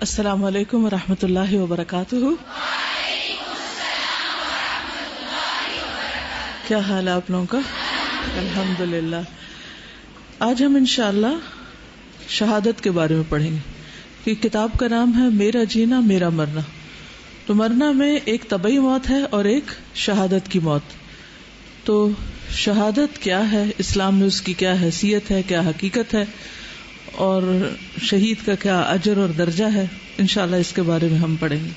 السلام علیکم ورحمۃ اللہ وبرکاتہ۔ کیا حال ہے آپ لوگوں کا؟ الحمدللہ۔ آج ہم انشاءاللہ شہادت کے بارے میں پڑھیں گے کہ کتاب کا نام ہے میرا جینا میرا مرنا۔ تو مرنا میں ایک طبعی موت ہے اور ایک شہادت کی موت۔ تو شہادت کیا ہے، اسلام میں اس کی کیا حیثیت ہے، کیا حقیقت ہے، اور شہید کا کیا اجر اور درجہ ہے، انشاءاللہ اس کے بارے میں ہم پڑھیں گے۔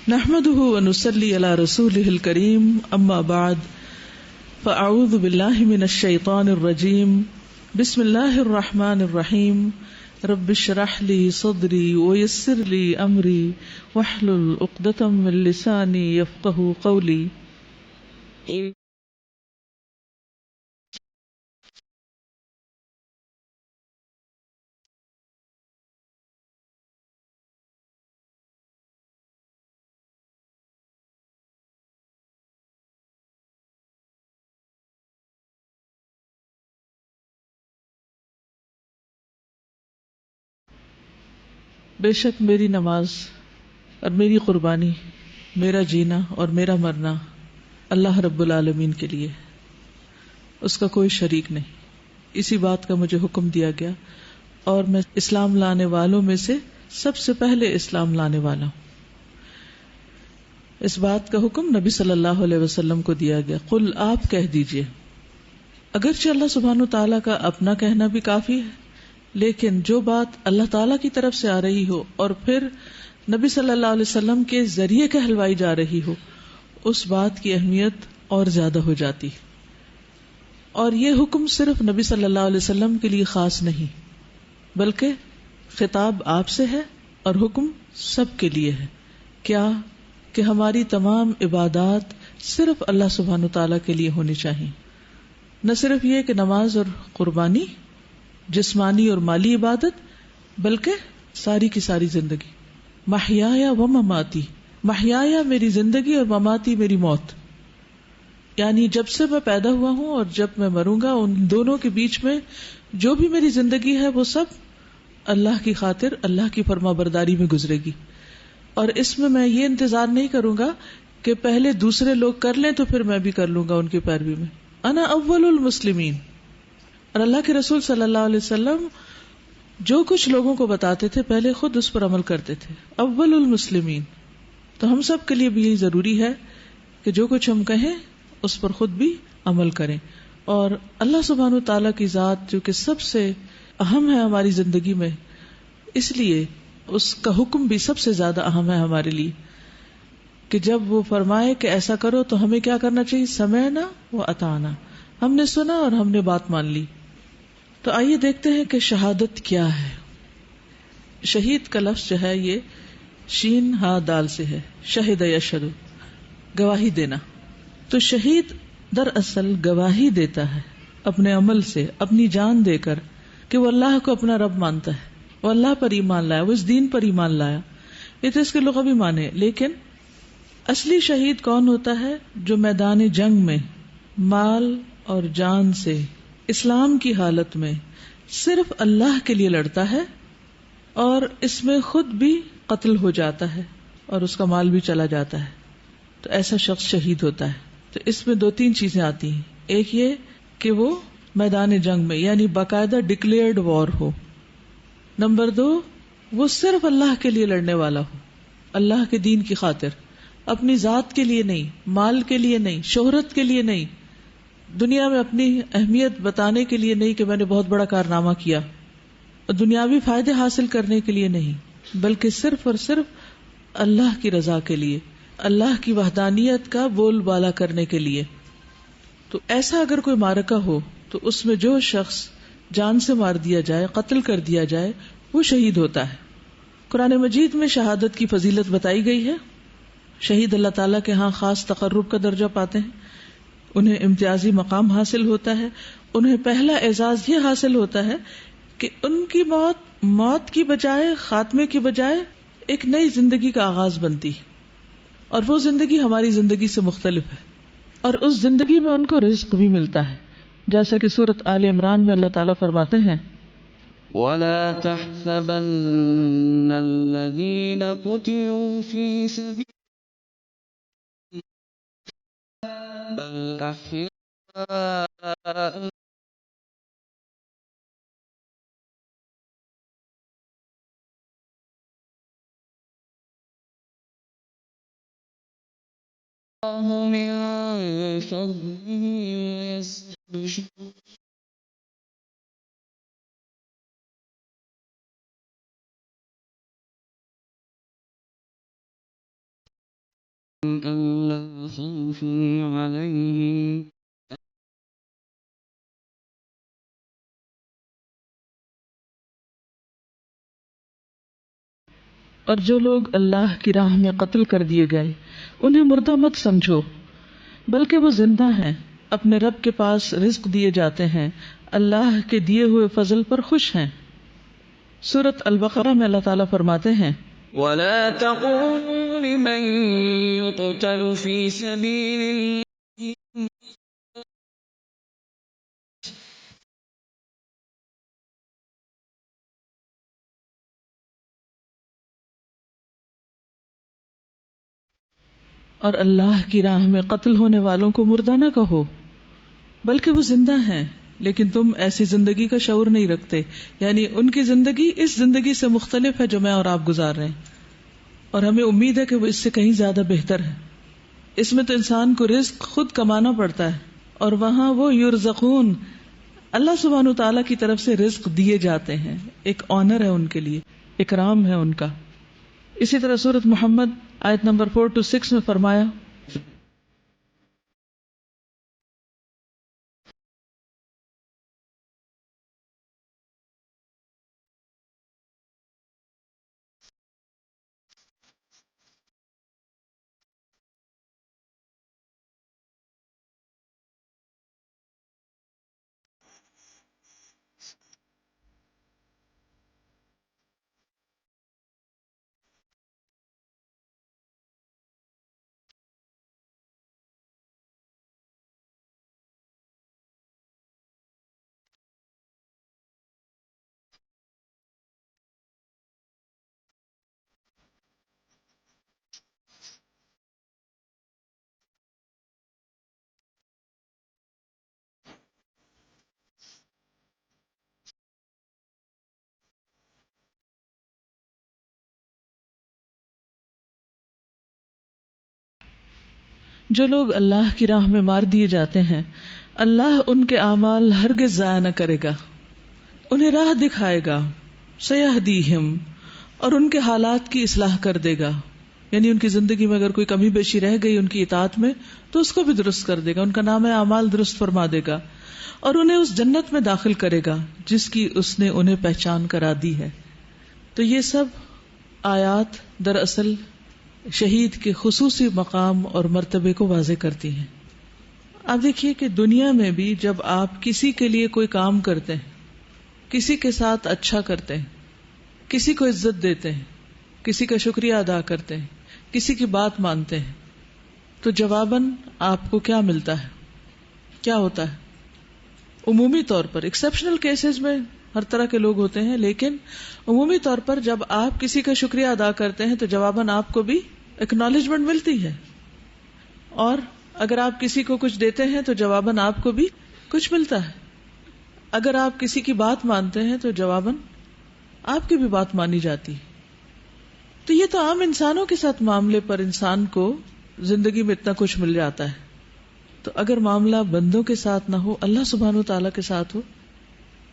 نحمده ونصلی علی رسولہ الکریم، اما بعد فاعوذ باللہ من الشیطان الرجیم، بسم اللہ الرحمن الرحیم، رب اشرح لی صدری ویسر لی امری واحلل عقدۃ من لسانی یفقہوا قولی۔ بے شک میری نماز اور میری قربانی، میرا جینا اور میرا مرنا اللہ رب العالمین کے لیے، اس کا کوئی شریک نہیں۔ اسی بات کا مجھے حکم دیا گیا اور میں اسلام لانے والوں میں سے سب سے پہلے اسلام لانے والا ہوں۔ اس بات کا حکم نبی صلی اللہ علیہ وسلم کو دیا گیا، قل آپ کہہ دیجئے۔ اگرچہ اللہ سبحانہ و تعالیٰ کا اپنا کہنا بھی کافی ہے، لیکن جو بات اللہ تعالیٰ کی طرف سے آ رہی ہو اور پھر نبی صلی اللہ علیہ وسلم کے ذریعے کہلوائی جا رہی ہو، اس بات کی اہمیت اور زیادہ ہو جاتی۔ اور یہ حکم صرف نبی صلی اللہ علیہ وسلم کے لیے خاص نہیں، بلکہ خطاب آپ سے ہے اور حکم سب کے لیے ہے۔ کیا کہ ہماری تمام عبادات صرف اللہ سبحانہ تعالیٰ کے لیے ہونی چاہیے۔ نہ صرف یہ کہ نماز اور قربانی جسمانی اور مالی عبادت، بلکہ ساری کی ساری زندگی، محیایا و مماتی، محیایا میری زندگی اور مماتی میری موت، یعنی جب سے میں پیدا ہوا ہوں اور جب میں مروں گا، ان دونوں کے بیچ میں جو بھی میری زندگی ہے وہ سب اللہ کی خاطر، اللہ کی فرما برداری میں گزرے گی۔ اور اس میں میں یہ انتظار نہیں کروں گا کہ پہلے دوسرے لوگ کر لیں تو پھر میں بھی کر لوں گا ان کی پیروی میں۔ انا اول المسلمین۔ اور اللہ کے رسول صلی اللہ علیہ وسلم جو کچھ لوگوں کو بتاتے تھے پہلے خود اس پر عمل کرتے تھے، اول المسلمین۔ تو ہم سب کے لیے بھی یہی ضروری ہے کہ جو کچھ ہم کہیں اس پر خود بھی عمل کریں۔ اور اللہ سبحانہ تعالیٰ کی ذات جو کہ سب سے اہم ہے ہماری زندگی میں، اس لیے اس کا حکم بھی سب سے زیادہ اہم ہے ہمارے لیے، کہ جب وہ فرمائے کہ ایسا کرو تو ہمیں کیا کرنا چاہیے؟ سمعنا و اطعنا، ہم نے سنا اور ہم نے بات مان لی۔ تو آئیے دیکھتے ہیں کہ شہادت کیا ہے۔ شہید کا لفظ جو ہے یہ شین ہا دال سے ہے، شہد یشہد، گواہی دینا۔ تو شہید دراصل گواہی دیتا ہے اپنے عمل سے، اپنی جان دے کر، کہ وہ اللہ کو اپنا رب مانتا ہے، وہ اللہ پر ایمان لایا، وہ اس دین پر ایمان لایا۔ یہ تو اس کے لغوی معنی ہے، لیکن اصلی شہید کون ہوتا ہے؟ جو میدان جنگ میں مال اور جان سے اسلام کی حالت میں صرف اللہ کے لیے لڑتا ہے اور اس میں خود بھی قتل ہو جاتا ہے اور اس کا مال بھی چلا جاتا ہے، تو ایسا شخص شہید ہوتا ہے۔ تو اس میں دو تین چیزیں آتی ہیں، ایک یہ کہ وہ میدان جنگ میں یعنی باقاعدہ ڈکلیئرڈ وار ہو، نمبر دو وہ صرف اللہ کے لیے لڑنے والا ہو، اللہ کے دین کی خاطر، اپنی ذات کے لیے نہیں، مال کے لیے نہیں، شہرت کے لیے نہیں، دنیا میں اپنی اہمیت بتانے کے لیے نہیں کہ میں نے بہت بڑا کارنامہ کیا، اور دنیاوی فائدے حاصل کرنے کے لیے نہیں، بلکہ صرف اور صرف اللہ کی رضا کے لیے، اللہ کی وحدانیت کا بول بالا کرنے کے لیے۔ تو ایسا اگر کوئی معرکہ ہو تو اس میں جو شخص جان سے مار دیا جائے، قتل کر دیا جائے، وہ شہید ہوتا ہے۔ قرآن مجید میں شہادت کی فضیلت بتائی گئی ہے۔ شہید اللہ تعالیٰ کے ہاں خاص تقرب کا درجہ پاتے ہیں، انہیں امتیازی مقام حاصل ہوتا ہے، انہیں پہلا اعزاز یہ حاصل ہوتا ہے کہ ان کی موت کی بجائے، خاتمے کی بجائے ایک نئی زندگی کا آغاز بنتی ہے، اور وہ زندگی ہماری زندگی سے مختلف ہے، اور اس زندگی میں ان کو رزق بھی ملتا ہے، جیسا کہ سورۃ آل عمران میں اللہ تعالیٰ فرماتے ہیں ولا تحسبن الذين قتلوا في سبيل بل أحياء الله من فضله ويستبشرون ألا خوف عليهم اور جو لوگ اللہ کی راہ میں قتل کر دیے گئے انہیں مردہ مت سمجھو، بلکہ وہ زندہ ہیں، اپنے رب کے پاس رزق دیے جاتے ہیں، اللہ کے دیے ہوئے فضل پر خوش ہیں۔ سورۃ البقرہ میں اللہ تعالیٰ فرماتے ہیں ولا تقولوا لمن يقتل في سبيل الله اور اللہ کی راہ میں قتل ہونے والوں کو مردہ نہ کہو، بلکہ وہ زندہ ہیں، لیکن تم ایسی زندگی کا شعور نہیں رکھتے، یعنی ان کی زندگی اس زندگی سے مختلف ہے جو میں اور آپ گزار رہے ہیں، اور ہمیں امید ہے کہ وہ اس سے کہیں زیادہ بہتر ہے۔ اس میں تو انسان کو رزق خود کمانا پڑتا ہے، اور وہاں وہ یرزقون، اللہ سبحانہ تعالیٰ کی طرف سے رزق دیے جاتے ہیں، ایک آنر ہے ان کے لیے، اکرام ہے ان کا۔ اسی طرح سورۃ محمد آیت نمبر 4-6 میں فرمایا جو لوگ اللہ کی راہ میں مار دیے جاتے ہیں اللہ ان کے اعمال ہرگز ضائع نہ کرے گا، انہیں راہ دکھائے گا، سیہدیہم، اور ان کے حالات کی اصلاح کر دے گا، یعنی ان کی زندگی میں اگر کوئی کمی بیشی رہ گئی ان کی اطاعت میں تو اس کو بھی درست کر دے گا، ان کا نام اعمال درست فرما دے گا، اور انہیں اس جنت میں داخل کرے گا جس کی اس نے انہیں پہچان کرا دی ہے۔ تو یہ سب آیات دراصل شہید کے خصوصی مقام اور مرتبے کو واضح کرتی ہیں۔ آپ دیکھیے کہ دنیا میں بھی جب آپ کسی کے لیے کوئی کام کرتے ہیں، کسی کے ساتھ اچھا کرتے ہیں، کسی کو عزت دیتے ہیں، کسی کا شکریہ ادا کرتے ہیں، کسی کی بات مانتے ہیں، تو جواباً آپ کو کیا ملتا ہے، کیا ہوتا ہے؟ عمومی طور پر ایکسیپشنل کیسز میں ہر طرح کے لوگ ہوتے ہیں، لیکن عمومی طور پر جب آپ کسی کا شکریہ ادا کرتے ہیں تو جواباً آپ کو بھی اکنالجمنٹ ملتی ہے، اور اگر آپ کسی کو کچھ دیتے ہیں تو جواباً آپ کو بھی کچھ ملتا ہے، اگر آپ کسی کی بات مانتے ہیں تو جواباً آپ کی بھی بات مانی جاتی ہے۔ تو یہ تو عام انسانوں کے ساتھ معاملے پر انسان کو زندگی میں اتنا کچھ مل جاتا ہے، تو اگر معاملہ بندوں کے ساتھ نہ ہو، اللہ سبحانہ وتعالیٰ کے ساتھ ہو،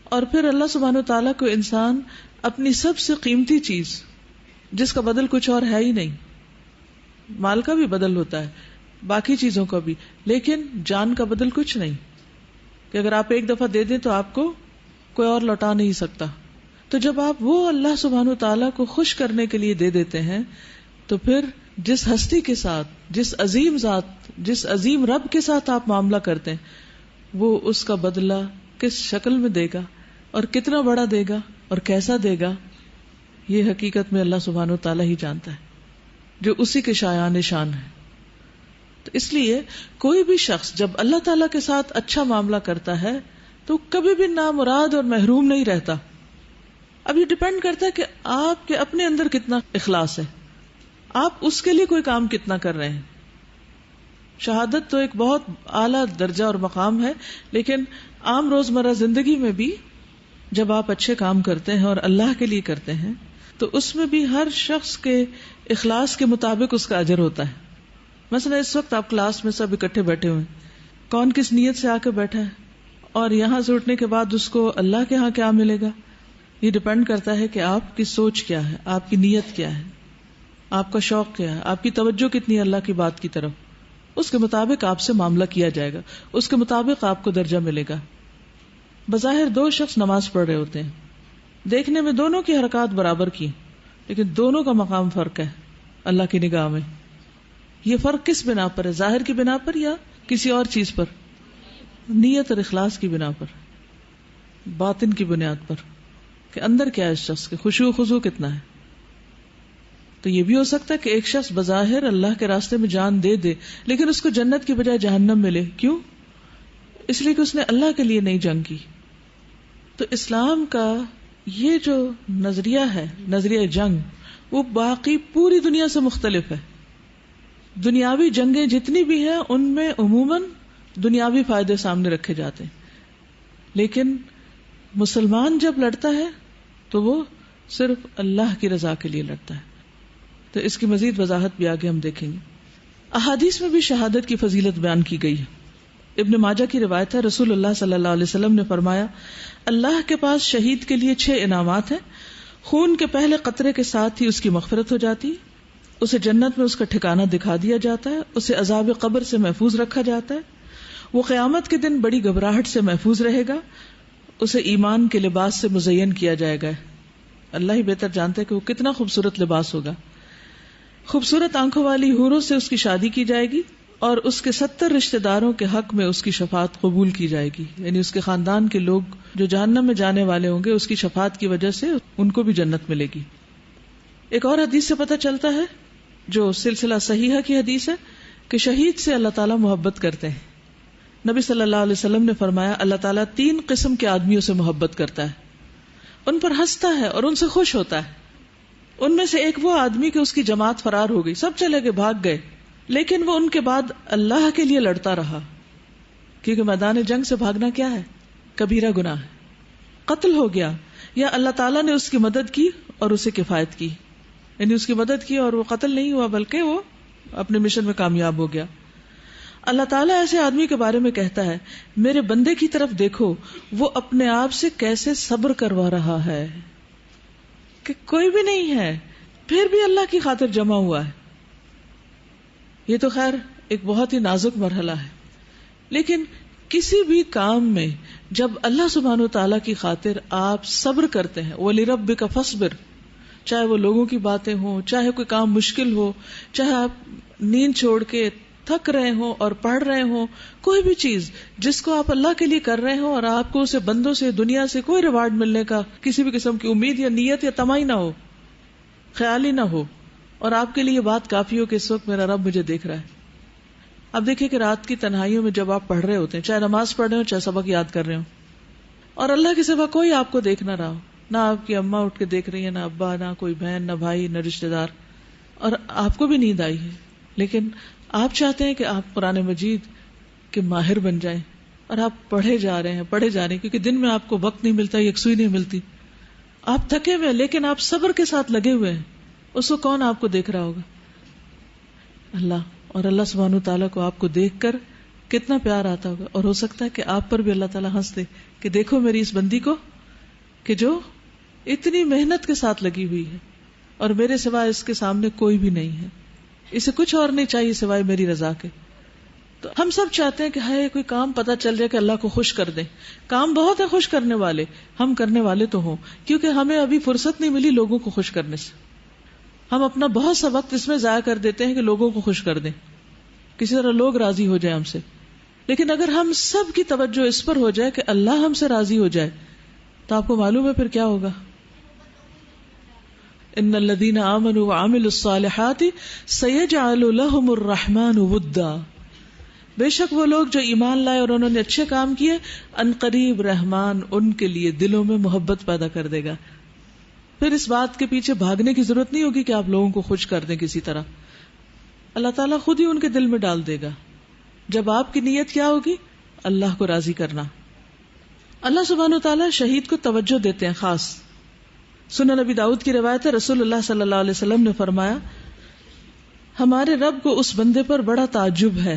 اور پھر اللہ سبحانہ وتعالیٰ کو انسان اپنی سب سے قیمتی چیز جس کا بدل کچھ اور ہے ہی نہیں، مال کا بھی بدل ہوتا ہے، باقی چیزوں کا بھی، لیکن جان کا بدل کچھ نہیں، کہ اگر آپ ایک دفعہ دے دیں تو آپ کو کوئی اور لوٹا نہیں سکتا۔ تو جب آپ وہ اللہ سبحانہ وتعالیٰ کو خوش کرنے کے لیے دے دیتے ہیں تو پھر جس ہستی کے ساتھ، جس عظیم ذات، جس عظیم رب کے ساتھ آپ معاملہ کرتے ہیں، وہ اس کا بدلہ کس شکل میں دے گا اور کتنا بڑا دے گا اور کیسا دے گا، یہ حقیقت میں اللہ سبحانہ وتعالیٰ ہی جانتا ہے، جو اسی کے شایان شان ہے۔ تو اس لیے کوئی بھی شخص جب اللہ تعالیٰ کے ساتھ اچھا معاملہ کرتا ہے تو کبھی بھی نامراد اور محروم نہیں رہتا، اب یہ ڈپینڈ کرتا ہے کہ آپ کے اپنے اندر کتنا اخلاص ہے، آپ اس کے لیے کوئی کام کتنا کر رہے ہیں. شہادت تو ایک بہت اعلیٰ درجہ اور مقام ہے، لیکن عام روزمرہ زندگی میں بھی جب آپ اچھے کام کرتے ہیں اور اللہ کے لیے کرتے ہیں تو اس میں بھی ہر شخص کے اخلاص کے مطابق اس کا اجر ہوتا ہے. مثلا اس وقت آپ کلاس میں سب اکٹھے بیٹھے ہوئے ہیں، کون کس نیت سے آ کے بیٹھا ہے اور یہاں سے اٹھنے کے بعد اس کو اللہ کے ہاں کیا ملے گا، یہ ڈپینڈ کرتا ہے کہ آپ کی سوچ کیا ہے، آپ کی نیت کیا ہے، آپ کا شوق کیا ہے، آپ کی توجہ کتنی ہے اللہ کی بات کی طرف. اس کے مطابق آپ سے معاملہ کیا جائے گا، اس کے مطابق آپ کو درجہ ملے گا. بظاہر دو شخص نماز پڑھ رہے ہوتے ہیں، دیکھنے میں دونوں کی حرکات برابر کی، لیکن دونوں کا مقام فرق ہے اللہ کی نگاہ میں. یہ فرق کس بنا پر ہے؟ ظاہر کی بنا پر یا کسی اور چیز پر؟ نیت اور اخلاص کی بنا پر، باطن کی بنیاد پر کہ اندر کیا ہے اس شخص کے، خشوع و خضوع کتنا ہے. تو یہ بھی ہو سکتا ہے کہ ایک شخص بظاہر اللہ کے راستے میں جان دے دے لیکن اس کو جنت کی بجائے جہنم ملے. کیوں؟ اس لیے کہ اس نے اللہ کے لیے نہیں جنگ کی. تو اسلام کا یہ جو نظریہ ہے، نظریہ جنگ، وہ باقی پوری دنیا سے مختلف ہے. دنیاوی جنگیں جتنی بھی ہیں ان میں عموماً دنیاوی فائدے سامنے رکھے جاتے ہیں، لیکن مسلمان جب لڑتا ہے تو وہ صرف اللہ کی رضا کے لیے لڑتا ہے. تو اس کی مزید وضاحت بھی آگے ہم دیکھیں گے. احادیث میں بھی شہادت کی فضیلت بیان کی گئی ہے. ابن ماجہ کی روایت ہے، رسول اللہ صلی اللہ علیہ وسلم نے فرمایا، اللہ کے پاس شہید کے لیے 6 انعامات ہیں. خون کے پہلے قطرے کے ساتھ ہی اس کی مغفرت ہو جاتی، اسے جنت میں اس کا ٹھکانہ دکھا دیا جاتا ہے، اسے عذاب قبر سے محفوظ رکھا جاتا ہے، وہ قیامت کے دن بڑی گھبراہٹ سے محفوظ رہے گا، اسے ایمان کے لباس سے مزین کیا جائے گا. اللہ ہی بہتر جانتا ہے کہ وہ کتنا خوبصورت لباس ہوگا. خوبصورت آنکھوں والی حوروں سے اس کی شادی کی جائے گی اور اس کے 70 رشتہ داروں کے حق میں اس کی شفاعت قبول کی جائے گی. یعنی اس کے خاندان کے لوگ جو جہنم میں جانے والے ہوں گے اس کی شفاعت کی وجہ سے ان کو بھی جنت ملے گی. ایک اور حدیث سے پتہ چلتا ہے جو سلسلہ صحیحہ کی حدیث ہے کہ شہید سے اللہ تعالیٰ محبت کرتے ہیں. نبی صلی اللہ علیہ وسلم نے فرمایا، اللہ تعالیٰ 3 قسم کے آدمیوں سے محبت کرتا ہے، ان پر ہنستا ہے اور ان سے خوش ہوتا ہے. ان میں سے ایک وہ آدمی کہ اس کی جماعت فرار ہو گئی، سب چلے گئے، بھاگ گئے، لیکن وہ ان کے بعد اللہ کے لیے لڑتا رہا، کیونکہ میدان جنگ سے بھاگنا کیا ہے؟ کبیرہ گناہ ہے. قتل ہو گیا یا اللہ تعالیٰ نے اس کی مدد کی اور اسے کفایت کی، یعنی اس کی مدد کی اور وہ قتل نہیں ہوا بلکہ وہ اپنے مشن میں کامیاب ہو گیا. اللہ تعالیٰ ایسے آدمی کے بارے میں کہتا ہے، میرے بندے کی طرف دیکھو، وہ اپنے آپ سے کیسے صبر کروا رہا ہے، کہ کوئی بھی نہیں ہے پھر بھی اللہ کی خاطر جمع ہوا ہے. یہ تو خیر ایک بہت ہی نازک مرحلہ ہے، لیکن کسی بھی کام میں جب اللہ سبحانہ وتعالیٰ کی خاطر آپ صبر کرتے ہیں، وَلِرَبِّكَ فَاصْبِرْ، چاہے وہ لوگوں کی باتیں ہوں، چاہے کوئی کام مشکل ہو، چاہے آپ نیند چھوڑ کے تھک رہے ہوں اور پڑھ رہے ہوں، کوئی بھی چیز جس کو آپ اللہ کے لیے کر رہے ہوں اور آپ کو اسے بندوں سے، دنیا سے کوئی ریوارڈ ملنے کا کسی بھی قسم کی امید یا نیت یا تمائی نہ ہو، خیال ہی نہ ہو، اور آپ کے لیے یہ بات کافی ہو کہ اس وقت میرا رب مجھے دیکھ رہا ہے. اب دیکھیں کہ رات کی تنہائیوں میں جب آپ پڑھ رہے ہوتے ہیں، چاہے نماز پڑھ رہے ہوں چاہے سبق یاد کر رہے ہوں، اور اللہ کے سوا کوئی آپ کو دیکھ نہ رہا ہو، نہ آپ کی اماں اٹھ کے دیکھ رہی ہے، نہ ابا، نہ کوئی بہن، نہ بھائی، نہ رشتہ دار، اور آپ کو بھی نیند آئی ہے، لیکن آپ چاہتے ہیں کہ آپ قرآن مجید کے ماہر بن جائیں اور آپ پڑھے جا رہے ہیں کیونکہ دن میں آپ کو وقت نہیں ملتا، یکسوئی نہیں ملتی، آپ تھکے ہوئے لیکن آپ صبر کے ساتھ لگے ہوئے ہیں. اس کو کون آپ کو دیکھ رہا ہوگا؟ اللہ. اور اللہ سبحانہ تعالیٰ کو آپ کو دیکھ کر کتنا پیار آتا ہوگا، اور ہو سکتا ہے کہ آپ پر بھی اللہ تعالیٰ ہنس دے کہ دیکھو میری اس بندی کو کہ جو اتنی محنت کے ساتھ لگی ہوئی ہے اور میرے سوائے اس کے سامنے کوئی بھی نہیں ہے، اسے کچھ اور نہیں چاہیے سوائے میری رضا کے. تو ہم سب چاہتے ہیں کہ ہائے کوئی کام پتہ چل جائے کہ اللہ کو خوش کر دیں. کام بہت ہے خوش کرنے والے، ہم کرنے والے تو ہوں، کیونکہ ہمیں ابھی فرصت نہیں ملی لوگوں کو خوش کرنے سے. ہم اپنا بہت سا وقت اس میں ضائع کر دیتے ہیں کہ لوگوں کو خوش کر دیں، کسی طرح لوگ راضی ہو جائیں ہم سے. لیکن اگر ہم سب کی توجہ اس پر ہو جائے کہ اللہ ہم سے راضی ہو جائے تو آپ کو معلوم ہے پھر کیا ہوگا. ان الذین آمنوا وعملوا الصالحات سیجعل لهم الرحمن ودا، بے شک وہ لوگ جو ایمان لائے اور انہوں نے اچھے کام کیے، ان قریب رحمان ان کے لیے دلوں میں محبت پیدا کر دے گا. پھر اس بات کے پیچھے بھاگنے کی ضرورت نہیں ہوگی کہ آپ لوگوں کو خوش کر دیں کسی طرح. اللہ تعالیٰ خود ہی ان کے دل میں ڈال دے گا. جب آپ کی نیت کیا ہوگی؟ اللہ کو راضی کرنا. اللہ سبحانہ وتعالیٰ شہید کو توجہ دیتے ہیں خاص. سنن نبی داؤد کی روایت ہے، رسول اللہ صلی اللہ علیہ وسلم نے فرمایا، ہمارے رب کو اس بندے پر بڑا تعجب ہے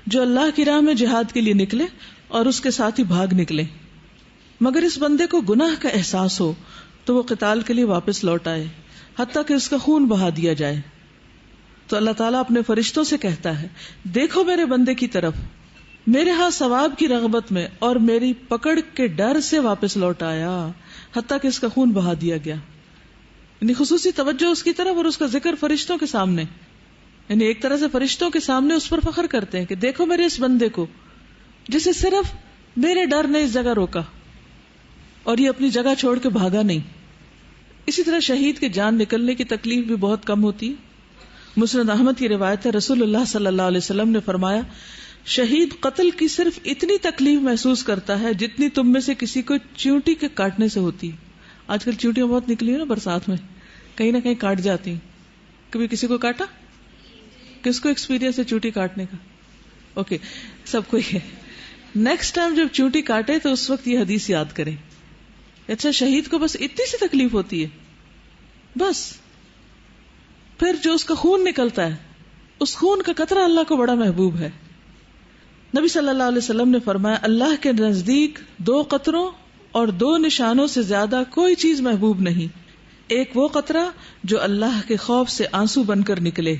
جو اللہ کی راہ میں جہاد کے لیے نکلے اور اس کے ساتھ ہی بھاگ نکلے، مگر اس بندے کو گناہ کا احساس ہو تو وہ قتال کے لیے واپس لوٹ آئے حتیٰ کہ اس کا خون بہا دیا جائے. تو اللہ تعالیٰ اپنے فرشتوں سے کہتا ہے، دیکھو میرے بندے کی طرف، میرے ہاں ثواب کی رغبت میں اور میری پکڑ کے ڈر سے واپس لوٹ آیا حتیٰ کہ اس کا خون بہا دیا گیا. یعنی خصوصی توجہ اس کی طرف اور اس کا ذکر فرشتوں کے سامنے، یعنی ایک طرح سے فرشتوں کے سامنے اس پر فخر کرتے ہیں کہ دیکھو میرے اس بندے کو جسے صرف میرے ڈر نے اس جگہ روکا اور یہ اپنی جگہ چھوڑ کے بھاگا نہیں. اسی طرح شہید کے جان نکلنے کی تکلیف بھی بہت کم ہوتی ہے. مسند احمد کی روایت ہے، رسول اللہ صلی اللہ علیہ وسلم نے فرمایا، شہید قتل کی صرف اتنی تکلیف محسوس کرتا ہے جتنی تم میں سے کسی کو چیونٹی کے کاٹنے سے ہوتی. آج کل چیونٹیاں بہت نکلی ہیں نا برسات میں، کہیں نہ کہیں کاٹ جاتی ہیں. کبھی کسی کو کاٹا؟ کس کو ایکسپیرینس ہے چیونٹی کاٹنے کا؟ اوکے، سب کو ہی ہے. نیکسٹ ٹائم جب چیونٹی کاٹے تو اس وقت یہ حدیث یاد کریں. اچھا، شہید کو بس اتنی سی تکلیف ہوتی ہے بس. پھر جو اس کا خون نکلتا ہے، اس خون کا قطرہ اللہ کو بڑا محبوب ہے. نبی صلی اللہ علیہ وسلم نے فرمایا، اللہ کے نزدیک 2 قطروں اور 2 نشانوں سے زیادہ کوئی چیز محبوب نہیں. ایک وہ قطرہ جو اللہ کے خوف سے آنسو بن کر نکلے،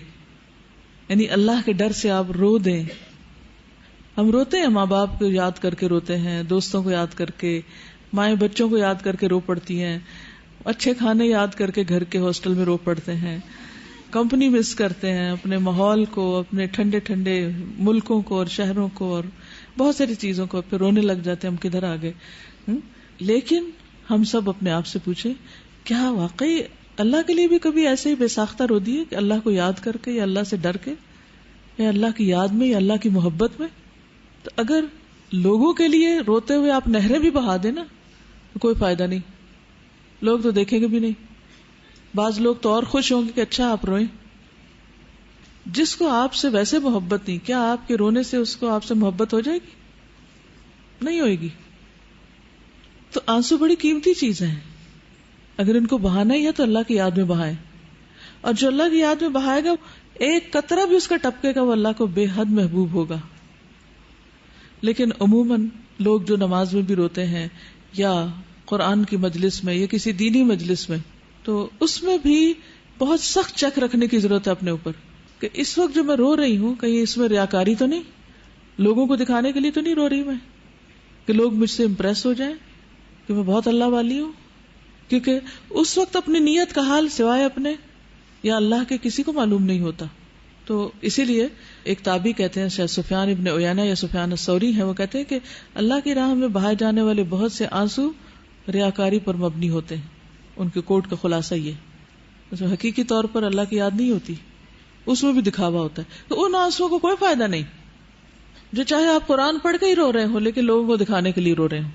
یعنی اللہ کے ڈر سے آپ رو دیں. ہم روتے ہیں، ماں باپ کو یاد کر کے روتے ہیں، دوستوں کو یاد کر کے، مائیں بچوں کو یاد کر کے رو پڑتی ہیں، اچھے کھانے یاد کر کے گھر کے ہاسٹل میں رو پڑتے ہیں، کمپنی مس کرتے ہیں، اپنے ماحول کو، اپنے ٹھنڈے ٹھنڈے ملکوں کو اور شہروں کو اور بہت ساری چیزوں کو، پھر رونے لگ جاتے ہیں ہم کدھر آ گئے. لیکن ہم سب اپنے آپ سے پوچھیں، کیا واقعی اللہ کے لیے بھی کبھی ایسے ہی بے ساختہ رو دیے کہ اللہ کو یاد کر کے یا اللہ سے ڈر کے یا اللہ کی یاد میں یا اللہ کی محبت میں؟ تو اگر لوگوں کے لیے روتے ہوئے آپ نہریں بھی بہا دیں نا تو کوئی فائدہ نہیں، لوگ تو دیکھیں گے بھی نہیں. بعض لوگ تو اور خوش ہوں گے کہ اچھا آپ روئیں. جس کو آپ سے ویسے محبت نہیں، کیا آپ کے رونے سے اس کو آپ سے محبت ہو جائے گی؟ نہیں ہوئے گی. تو آنسو بڑی قیمتی چیز ہیں، اگر ان کو بہانا ہی ہے تو اللہ کی یاد میں بہائیں. اور جو اللہ کی یاد میں بہائے گا، ایک قطرہ بھی اس کا ٹپکے گا، وہ اللہ کو بے حد محبوب ہوگا. لیکن عموماً لوگ جو نماز میں بھی روتے ہیں یا قرآن کی مجلس میں یا کسی دینی مجلس میں، تو اس میں بھی بہت سخت چیک رکھنے کی ضرورت ہے اپنے اوپر کہ اس وقت جو میں رو رہی ہوں کہیں اس میں ریاکاری تو نہیں، لوگوں کو دکھانے کے لیے تو نہیں رو رہی میں کہ لوگ مجھ سے امپریس ہو جائیں کہ میں بہت اللہ والی ہوں. کیونکہ اس وقت اپنی نیت کا حال سوائے اپنے یا اللہ کے کسی کو معلوم نہیں ہوتا. تو اسی لیے ایک تابعی کہتے ہیں، شاید سفیان ابن عیینہ یا سفیان الثوری ہیں، وہ کہتے ہیں کہ اللہ کی راہ میں بہائے جانے والے بہت سے آنسو ریاکاری پر مبنی ہوتے ہیں. ان کے کوٹ کا خلاصہ یہ، حقیقی طور پر اللہ کی یاد نہیں ہوتی، اس میں بھی دکھاوا ہوتا ہے. تو ان آنسوؤں کو کوئی فائدہ نہیں، جو چاہے آپ قرآن پڑھ کے ہی رو رہے ہو لیکن لوگوں کو دکھانے کے لیے رو رہے ہوں.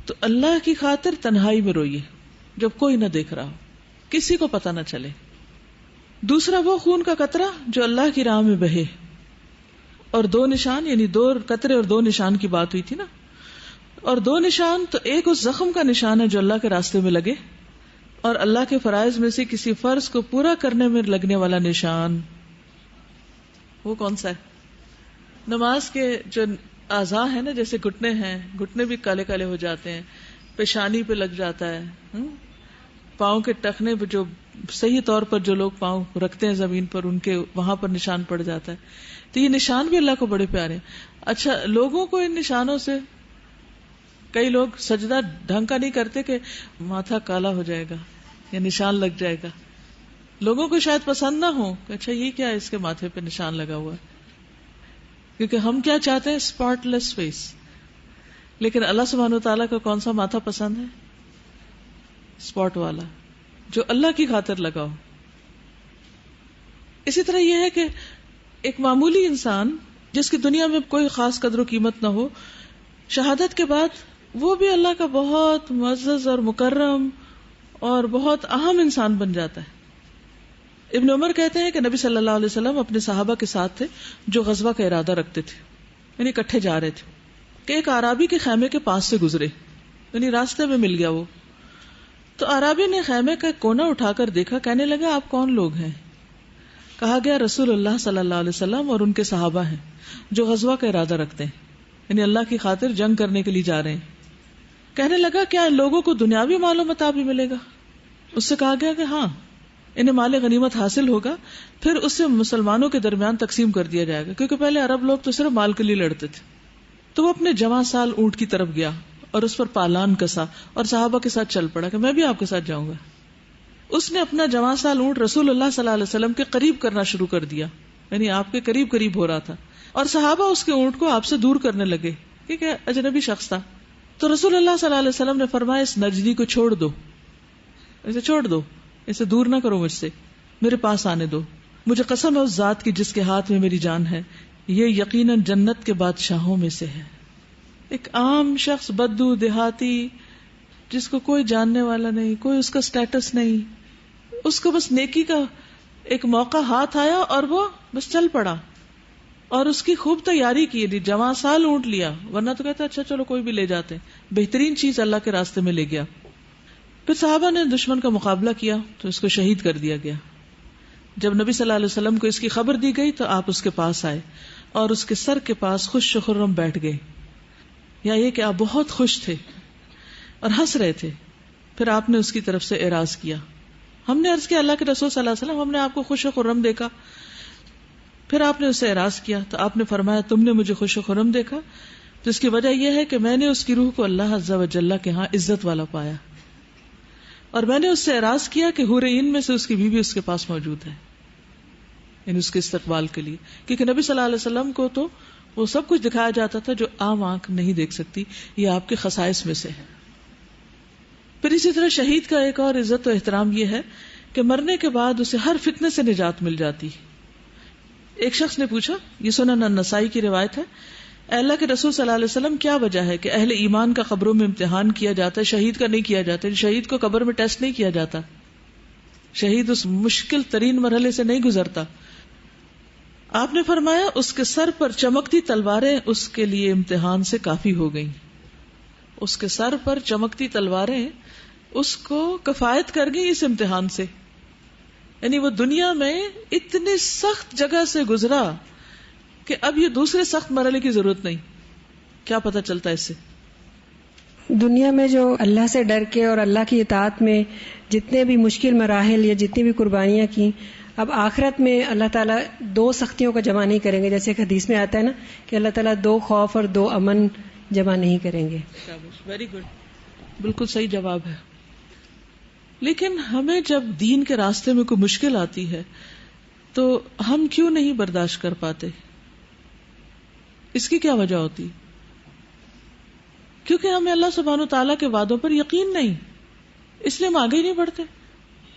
تو اللہ کی خاطر تنہائی میں روئیے جب کوئی نہ دیکھ رہا ہو، کسی کو پتہ نہ چلے. دوسرا وہ خون کا قطرہ جو اللہ کی راہ میں بہے. اور 2 نشان، یعنی 2 قطرے اور 2 نشان کی بات ہوئی تھی نا. اور 2 نشان تو ایک اس زخم کا نشان ہے جو اللہ کے راستے میں لگے، اور اللہ کے فرائض میں سے کسی فرض کو پورا کرنے میں لگنے والا نشان. وہ کون سا ہے؟ نماز کے جو اعضاء ہیں نا، جیسے گھٹنے ہیں، گھٹنے بھی کالے کالے ہو جاتے ہیں، پیشانی پہ لگ جاتا ہے، پاؤں کے ٹخنے پہ جو صحیح طور پر جو لوگ پاؤں رکھتے ہیں زمین پر، ان کے وہاں پر نشان پڑ جاتا ہے. تو یہ نشان بھی اللہ کو بڑے پیارے ہیں. اچھا، لوگوں کو ان نشانوں سے، کئی لوگ سجدہ ڈھنگ کا نہیں کرتے کہ ماتھا کالا ہو جائے گا یا نشان لگ جائے گا. لوگوں کو شاید پسند نہ ہو کہ اچھا یہ کیا ہے اس کے ماتھے پہ نشان لگا ہوا ہے، کیونکہ ہم کیا چاہتے ہیں؟ اسپاٹ لیس فیس. لیکن اللہ سبحانہ وتعالیٰ کا کون سا ماتھا پسند ہے؟ اسپاٹ والا، جو اللہ کی خاطر لگاؤ. اسی طرح یہ ہے کہ ایک معمولی انسان جس کی دنیا میں کوئی خاص قدر و قیمت نہ ہو، شہادت کے بعد وہ بھی اللہ کا بہت معزز اور مکرم اور بہت اہم انسان بن جاتا ہے. ابن عمر کہتے ہیں کہ نبی صلی اللہ علیہ وسلم اپنے صحابہ کے ساتھ تھے جو غزوہ کا ارادہ رکھتے تھے، یعنی اکٹھے جا رہے تھے، کہ ایک اعرابی کے خیمے کے پاس سے گزرے، یعنی راستے میں مل گیا وہ. تو اعرابی نے خیمے کا کونا اٹھا کر دیکھا، کہنے لگا آپ کون لوگ ہیں؟ کہا گیا رسول اللہ صلی اللہ علیہ وسلم اور ان کے صحابہ ہیں جو غزوہ کا ارادہ رکھتے ہیں، یعنی اللہ کی خاطر جنگ کرنے کے لیے جا رہے ہیں. کہنے لگا کیا ان لوگوں کو دنیاوی مال و متاع بھی ملے گا؟ اس سے کہا گیا کہ ہاں، انہیں مال غنیمت حاصل ہوگا، پھر اس سے مسلمانوں کے درمیان تقسیم کر دیا جائے گا، کیونکہ پہلے عرب لوگ تو صرف مال کے لیے لڑتے تھے. تو وہ اپنے جوان سال اونٹ کی طرف گیا اور اس پر پالان کسا اور صحابہ کے ساتھ چل پڑا کہ میں بھی آپ کے ساتھ جاؤں گا. اس نے اپنا جوان سال اونٹ رسول اللہ صلی اللہ علیہ وسلم کے قریب کرنا شروع کر دیا، یعنی آپ کے قریب قریب ہو رہا تھا، اور صحابہ اس کے اونٹ کو آپ سے دور کرنے لگے کیونکہ اجنبی شخص تھا. تو رسول اللہ صلی اللہ علیہ وسلم نے فرمایا اس نجدی کو چھوڑ دو، اسے چھوڑ دو، اسے دور نہ کرو مجھ سے، میرے پاس آنے دو. مجھے قسم ہے اس ذات کی جس کے ہاتھ میں میری جان ہے، یہ یقیناً جنت کے بادشاہوں میں سے ہے. ایک عام شخص، بدو دیہاتی، جس کو کوئی جاننے والا نہیں، کوئی اس کا سٹیٹس نہیں، اس کو بس نیکی کا ایک موقع ہاتھ آیا اور وہ بس چل پڑا، اور اس کی خوب تیاری کی، جوان سال اونٹ لیا، ورنہ تو کہتا اچھا چلو کوئی بھی لے جاتے ہیں، بہترین چیز اللہ کے راستے میں لے گیا. پھر صحابہ نے دشمن کا مقابلہ کیا تو اس کو شہید کر دیا گیا. جب نبی صلی اللہ علیہ وسلم کو اس کی خبر دی گئی تو آپ اس کے پاس آئے اور اس کے سر کے پاس خوش و خرم بیٹھ گئے، یا یہ کہ آپ بہت خوش تھے اور ہنس رہے تھے. پھر آپ نے اس کی طرف سے اعراض کیا. ہم نے عرض کیا اللہ کے رسول صلی اللہ علیہ وسلم، ہم نے آپ کو خوش و خرم دیکھا. پھر آپ نے اسے اعراض کیا تو آپ نے فرمایا تم نے مجھے خوش و خرم دیکھا، تو اس کی وجہ یہ ہے کہ میں نے اس کی روح کو اللہ عز و جل کے ہاں عزت والا پایا، اور میں نے اس سے اعراض کیا کہ حور عین میں سے اس کی بیوی اس کے پاس موجود ہے، یعنی اس کے استقبال کے لیے، کیونکہ نبی صلی اللہ علیہ وسلم کو تو وہ سب کچھ دکھایا جاتا تھا جو عام آنکھ نہیں دیکھ سکتی، یہ آپ کے خصائص میں سے ہے. پھر اسی طرح شہید کا ایک اور عزت و احترام یہ ہے کہ مرنے کے بعد اسے ہر فتنے سے نجات مل جاتی. ایک شخص نے پوچھا، یہ سنن النسائی کی روایت ہے، اے اللہ کے رسول صلی اللہ علیہ وسلم کیا وجہ ہے کہ اہل ایمان کا قبروں میں امتحان کیا جاتا ہے، شہید کا نہیں کیا جاتا؟ شہید کو قبر میں ٹیسٹ نہیں کیا جاتا، شہید اس مشکل ترین مرحلے سے نہیں گزرتا. آپ نے فرمایا اس کے سر پر چمکتی تلواریں اس کے لیے امتحان سے کافی ہو گئیں. اس کے سر پر چمکتی تلواریں اس کو کفایت کر گئی اس امتحان سے، یعنی وہ دنیا میں اتنی سخت جگہ سے گزرا کہ اب یہ دوسرے سخت مرحلے کی ضرورت نہیں. کیا پتہ چلتا ہے اس سے؟ دنیا میں جو اللہ سے ڈر کے اور اللہ کی اطاعت میں جتنے بھی مشکل مراحل یا جتنی بھی قربانیاں کی، اب آخرت میں اللہ تعالیٰ 2 سختیوں کا جمع نہیں کریں گے، جیسے ایک حدیث میں آتا ہے نا کہ اللہ تعالیٰ 2 خوف اور 2 امن جمع نہیں کریں گے. ویری گڈ، بالکل صحیح جواب ہے. لیکن ہمیں جب دین کے راستے میں کوئی مشکل آتی ہے تو ہم کیوں نہیں برداشت کر پاتے؟ اس کی کیا وجہ ہوتی؟ کیونکہ ہمیں اللہ سبحانہ و تعالیٰ کے وعدوں پر یقین نہیں، اس لیے ہم آگے ہی نہیں بڑھتے.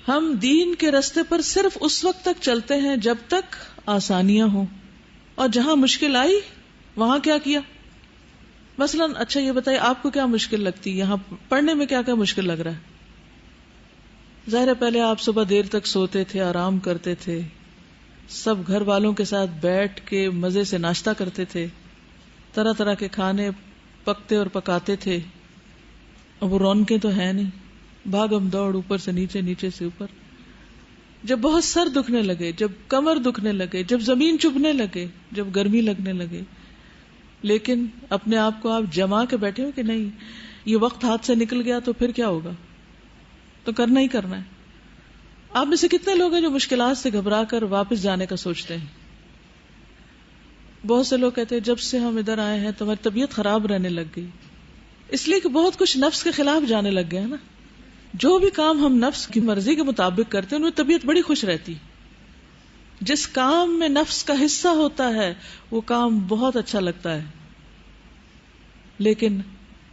ہم دین کے راستے پر صرف اس وقت تک چلتے ہیں جب تک آسانیاں ہوں، اور جہاں مشکل آئی وہاں کیا کیا؟ مثلا اچھا یہ بتائیے آپ کو کیا مشکل لگتی؟ یہاں پڑھنے میں کیا کیا مشکل لگ رہا ہے؟ ظاہر ہے پہلے آپ صبح دیر تک سوتے تھے، آرام کرتے تھے، سب گھر والوں کے ساتھ بیٹھ کے مزے سے ناشتہ کرتے تھے، طرح طرح کے کھانے پکتے اور پکاتے تھے. اب وہ رونقیں تو ہیں نہیں، بھاگم دوڑ، اوپر سے نیچے، نیچے سے اوپر. جب بہت سر دکھنے لگے، جب کمر دکھنے لگے، جب زمین چبھنے لگے، جب گرمی لگنے لگے، لیکن اپنے آپ کو آپ جما کے بیٹھے ہو کہ نہیں یہ وقت ہاتھ سے نکل گیا تو پھر کیا ہوگا، تو کرنا ہی کرنا ہے. آپ میں سے کتنے لوگ ہیں جو مشکلات سے گھبرا کر واپس جانے کا سوچتے ہیں؟ بہت سے لوگ کہتے ہیں جب سے ہم ادھر آئے ہیں تو ہماری طبیعت خراب رہنے لگ گئی، اس لیے کہ بہت کچھ نفس کے خلاف جانے لگ گیا ہے نا. جو بھی کام ہم نفس کی مرضی کے مطابق کرتے ہیں ان میں طبیعت بڑی خوش رہتی. جس کام میں نفس کا حصہ ہوتا ہے وہ کام بہت اچھا لگتا ہے، لیکن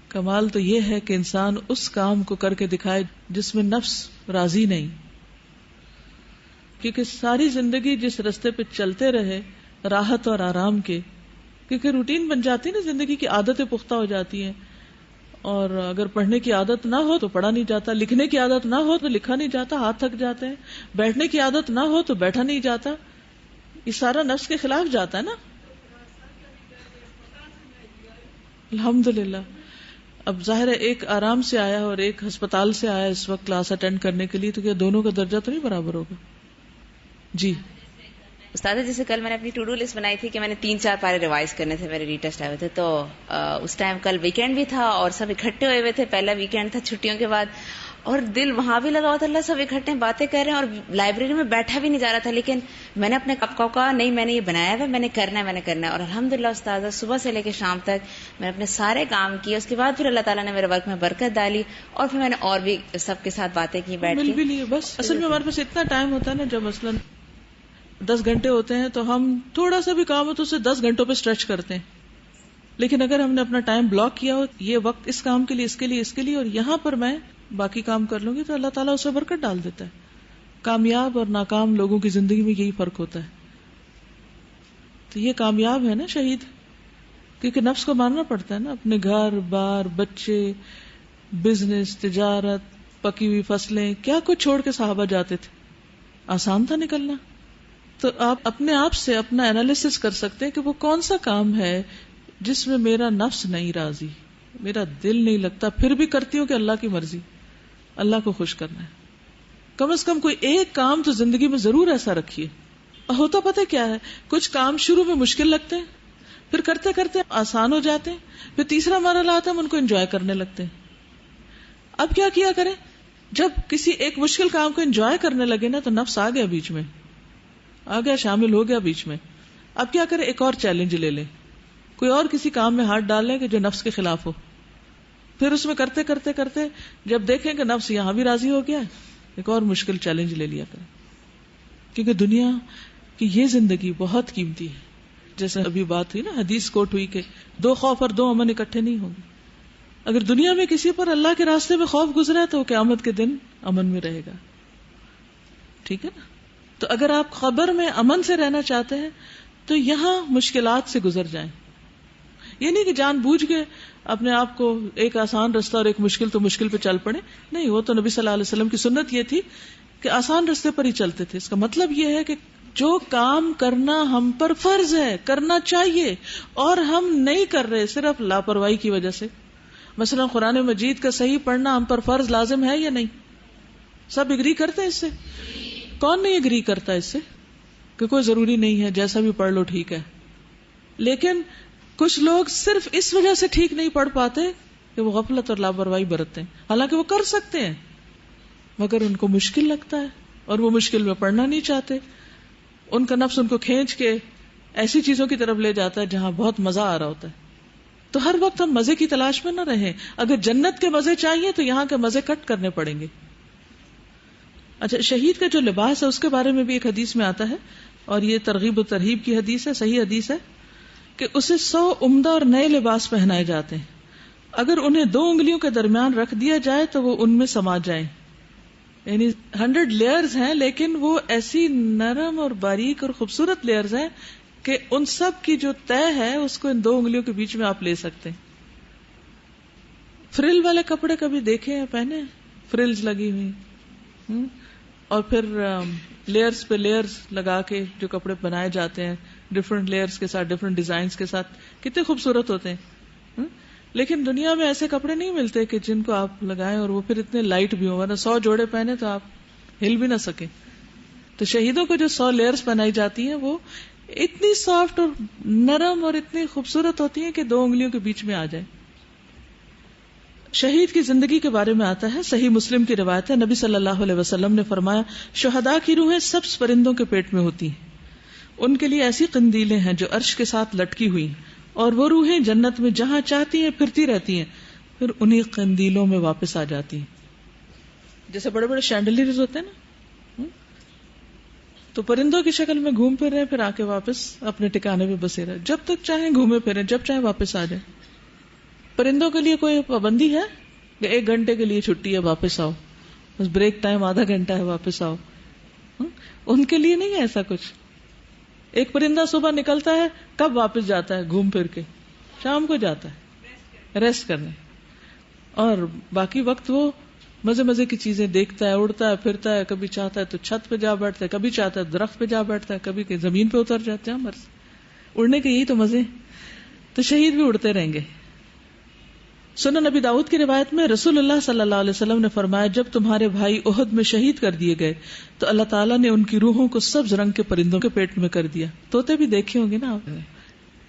کمال تو یہ ہے کہ انسان اس کام کو کر کے دکھائے جس میں نفس راضی نہیں. کیونکہ ساری زندگی جس رستے پہ چلتے رہے راحت اور آرام کے، کیونکہ روٹین بن جاتی ہے نا، زندگی کی عادتیں پختہ ہو جاتی ہیں اور اگر پڑھنے کی عادت نہ ہو تو پڑھا نہیں جاتا، لکھنے کی عادت نہ ہو تو لکھا نہیں جاتا، ہاتھ تھک جاتے ہیں، بیٹھنے کی عادت نہ ہو تو بیٹھا نہیں جاتا. یہ سارا نفس کے خلاف جاتا ہے نا. الحمدللہ. اب ظاہر ہے ایک آرام سے آیا اور ایک ہسپتال سے آیا اس وقت کلاس اٹینڈ کرنے کے لیے، تو کیا دونوں کا درجہ تو نہیں برابر ہوگا؟ جی استاد جیسے کل میں نے اپنی ٹو ڈو لسٹ بنائی تھی کہ میں نے 3-4 پارے ریوائز کرنے تھے، میرے ریٹیسٹ آئے ہوئے تھے، تو اس ٹائم کل ویکینڈ بھی تھا اور سب اکٹھے ہوئے ہوئے تھے، پہلا ویکینڈ تھا چھٹیوں کے بعد، اور دل وہاں بھی لگا ہوا تھا، اللہ سب اکٹھے باتیں کر رہے ہیں اور لائبریری میں بیٹھا بھی نہیں جا رہا تھا، لیکن میں نے اپنے کپ کو کہا نہیں میں نے یہ بنایا ہوا، میں نے کرنا ہے. اور الحمدللہ استاذہ صبح سے لے کے شام تک میں نے اپنے سارے کام کیے. اس کے بعد پھر اللہ تعالیٰ نے میرے ورک میں برکت ڈالی اور پھر میں نے اور بھی سب کے ساتھ باتیں کی بیٹھ کے. مل بھی لیے بس. اصل میں ہمارے پاس اتنا ٹائم ہوتا ہے نا، جب مثلاً 10 گھنٹے ہوتے ہیں تو ہم تھوڑا سا بھی کام ہو تو اسے 10 گھنٹوں پہ اسٹریچ کرتے ہیں. لیکن اگر ہم نے اپنا ٹائم بلاک کیا ہو، یہ وقت اس کام کے لیے، اس کے لیے، اس کے لیے، اور یہاں پر میں باقی کام کر لوں گی، تو اللہ تعالیٰ اسے برکت ڈال دیتا ہے. کامیاب اور ناکام لوگوں کی زندگی میں یہی فرق ہوتا ہے. تو یہ کامیاب ہے نا شہید، کیونکہ نفس کو مارنا پڑتا ہے نا، اپنے گھر بار، بچے، بزنس، تجارت، پکی ہوئی فصلیں، کیا کچھ چھوڑ کے صحابہ جاتے تھے. آسان تھا نکلنا. تو آپ اپنے آپ سے اپنا انالیسس کر سکتے ہیں کہ وہ کون سا کام ہے جس میں میرا نفس نہیں راضی، میرا دل نہیں لگتا، پھر بھی کرتی ہوں کہ اللہ کی مرضی، اللہ کو خوش کرنا ہے. کم از کم کوئی ایک کام تو زندگی میں ضرور ایسا رکھیے. ہوتا پتہ کیا ہے، کچھ کام شروع میں مشکل لگتے ہیں، پھر کرتے کرتے آسان ہو جاتے ہیں، پھر تیسرا مرحلہ آتا ہے ہم ان کو انجوائے کرنے لگتے ہیں. اب کیا کریں، جب کسی ایک مشکل کام کو انجوائے کرنے لگے نا تو نفس آ گیا بیچ میں، آ گیا، شامل ہو گیا بیچ میں. اب کیا کریں، ایک اور چیلنج لے لیں، کوئی اور کسی کام میں ہاتھ ڈال لیں کہ جو نفس کے خلاف ہو. پھر اس میں کرتے کرتے کرتے جب دیکھیں کہ نفس یہاں بھی راضی ہو گیا، ایک اور مشکل چیلنج لے لیا کریں. کیونکہ دنیا کی یہ زندگی بہت قیمتی ہے. جیسے ابھی بات ہوئی نا، حدیث کوٹ ہوئی کہ 2 خوف اور 2 امن اکٹھے نہیں ہوں گے. اگر دنیا میں کسی پر اللہ کے راستے میں خوف گزرا ہے تو وہ قیامت کے دن امن میں رہے گا. ٹھیک ہے نا. تو اگر آپ خبر میں امن سے رہنا چاہتے ہیں تو یہاں مشکلات سے گزر جائیں. یہ نہیں کہ جان بوجھ کے اپنے آپ کو ایک آسان رستہ اور ایک مشکل تو مشکل پہ چل پڑے. نہیں، وہ تو نبی صلی اللہ علیہ وسلم کی سنت یہ تھی کہ آسان رستے پر ہی چلتے تھے. اس کا مطلب یہ ہے کہ جو کام کرنا ہم پر فرض ہے، کرنا چاہیے، اور ہم نہیں کر رہے صرف لاپرواہی کی وجہ سے. مثلا قرآن مجید کا صحیح پڑھنا ہم پر فرض لازم ہے یا نہیں؟ سب اگری کرتے ہیں اس سے؟ کون نہیں اگری کرتا اس سے کہ کوئی ضروری نہیں ہے، جیسا بھی پڑھ لو ٹھیک ہے. لیکن کچھ لوگ صرف اس وجہ سے ٹھیک نہیں پڑھ پاتے کہ وہ غفلت اور لاپرواہی برتتے ہیں، حالانکہ وہ کر سکتے ہیں مگر ان کو مشکل لگتا ہے اور وہ مشکل میں پڑھنا نہیں چاہتے. ان کا نفس ان کو کھینچ کے ایسی چیزوں کی طرف لے جاتا ہے جہاں بہت مزہ آ رہا ہوتا ہے. تو ہر وقت ہم مزے کی تلاش میں نہ رہیں. اگر جنت کے مزے چاہیے تو یہاں کے مزے کٹ کرنے پڑیں گے. اچھا، شہید کا جو لباس ہے اس کے بارے میں بھی ایک حدیث میں آتا ہے، اور یہ ترغیب و ترہیب کی حدیث ہے، صحیح حدیث ہے، کہ اسے 100 عمدہ اور نئے لباس پہنائے جاتے ہیں. اگر انہیں 2 انگلیوں کے درمیان رکھ دیا جائے تو وہ ان میں سما جائیں. یعنی 100 لیئرز ہیں، لیکن وہ ایسی نرم اور باریک اور خوبصورت لیئرز ہیں کہ ان سب کی جو طے ہے اس کو ان 2 انگلیوں کے بیچ میں آپ لے سکتے ہیں. فرل والے کپڑے کبھی دیکھے ہیں، پہنے ہیں؟ فرلز لگی ہوئی، اور پھر لیئرز پہ لیئرز لگا کے جو کپڑے بنائے جاتے ہیں ڈفرنٹ لیئرز کے ساتھ، ڈفرنٹ ڈیزائنز کے ساتھ، کتنے خوبصورت ہوتے ہیں. لیکن دنیا میں ایسے کپڑے نہیں ملتے کہ جن کو آپ لگائیں اور وہ پھر اتنے لائٹ بھی ہوں، ورنہ 100 جوڑے پہنے تو آپ ہل بھی نہ سکیں. تو شہیدوں کو جو 100 لیئرز پہنائی جاتی ہیں وہ اتنی سافٹ اور نرم اور اتنی خوبصورت ہوتی ہیں کہ 2 انگلیوں کے بیچ میں آ جائے. شہید کی زندگی کے بارے میں آتا ہے، صحیح مسلم کی روایت ہے، نبی صلی اللہ علیہ وسلم نے فرمایا، شہداء کی روحیں سبز پرندوں کے پیٹ میں ہوتی ہیں. ان کے لیے ایسی قندیلیں ہیں جو عرش کے ساتھ لٹکی ہوئی، اور وہ روحیں جنت میں جہاں چاہتی ہیں پھرتی رہتی ہیں، پھر انہی قندیلوں میں واپس آ جاتی ہیں. جیسے بڑے بڑے شینڈلیئرز ہوتے ہیں نا، تو پرندوں کی شکل میں گھوم پھر رہے، پھر آ کے واپس اپنے ٹھکانے پہ بسے رہے، جب تک چاہیں گھومے پھریں، جب چاہیں واپس آ جائیں. پرندوں کے لیے کوئی پابندی ہے کہ 1 گھنٹے کے لیے چھٹی ہے واپس آؤ، بس بریک ٹائم آدھا گھنٹہ ہے واپس آؤ؟ ان کے لیے نہیں ہے ایسا کچھ. ایک پرندہ صبح نکلتا ہے، کب واپس جاتا ہے؟ گھوم پھر کے شام کو جاتا ہے ریسٹ کرنے. اور باقی وقت وہ مزے مزے کی چیزیں دیکھتا ہے، اڑتا ہے، پھرتا ہے، کبھی چاہتا ہے تو چھت پہ جا بیٹھتا ہے، کبھی چاہتا ہے درخت پہ جا بیٹھتا ہے، کبھی کہ زمین پہ اتر جاتے ہیں. مرض اڑنے کے یہی تو مزے ہیں. تو شہید بھی اڑتے رہیں گے. سنن نبی داؤد کی روایت میں رسول اللہ صلی اللہ علیہ وسلم نے فرمایا جب تمہارے بھائی احد میں شہید کر دیے گئے تو اللہ تعالیٰ نے ان کی روحوں کو سبز رنگ کے پرندوں کے پیٹ میں کر دیا. طوطے بھی دیکھے ہوں گے نا آپ نے.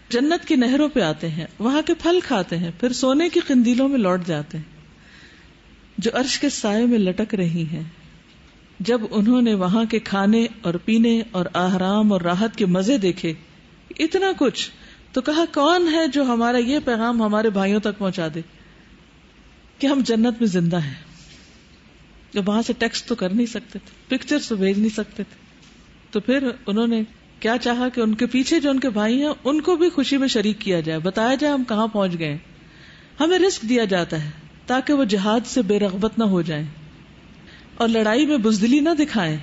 جنت کی نہروں پہ آتے ہیں، وہاں کے پھل کھاتے ہیں، پھر سونے کی قندیلوں میں لوٹ جاتے ہیں جو عرش کے سائے میں لٹک رہی ہیں. جب انہوں نے وہاں کے کھانے اور پینے اور آرام اور راحت کے مزے دیکھے، اتنا کچھ، تو کہا کون ہے جو ہمارا یہ پیغام ہمارے بھائیوں تک پہنچا دے کہ ہم جنت میں زندہ ہیں. جب وہاں سے ٹیکسٹ تو کر نہیں سکتے تھے، پکچر تو بھیج نہیں سکتے تھے، تو پھر انہوں نے کیا چاہا کہ ان کے پیچھے جو ان کے بھائی ہیں ان کو بھی خوشی میں شریک کیا جائے، بتایا جائے ہم کہاں پہنچ گئے. ہمیں رزق دیا جاتا ہے تاکہ وہ جہاد سے بے رغبت نہ ہو جائیں اور لڑائی میں بزدلی نہ دکھائیں.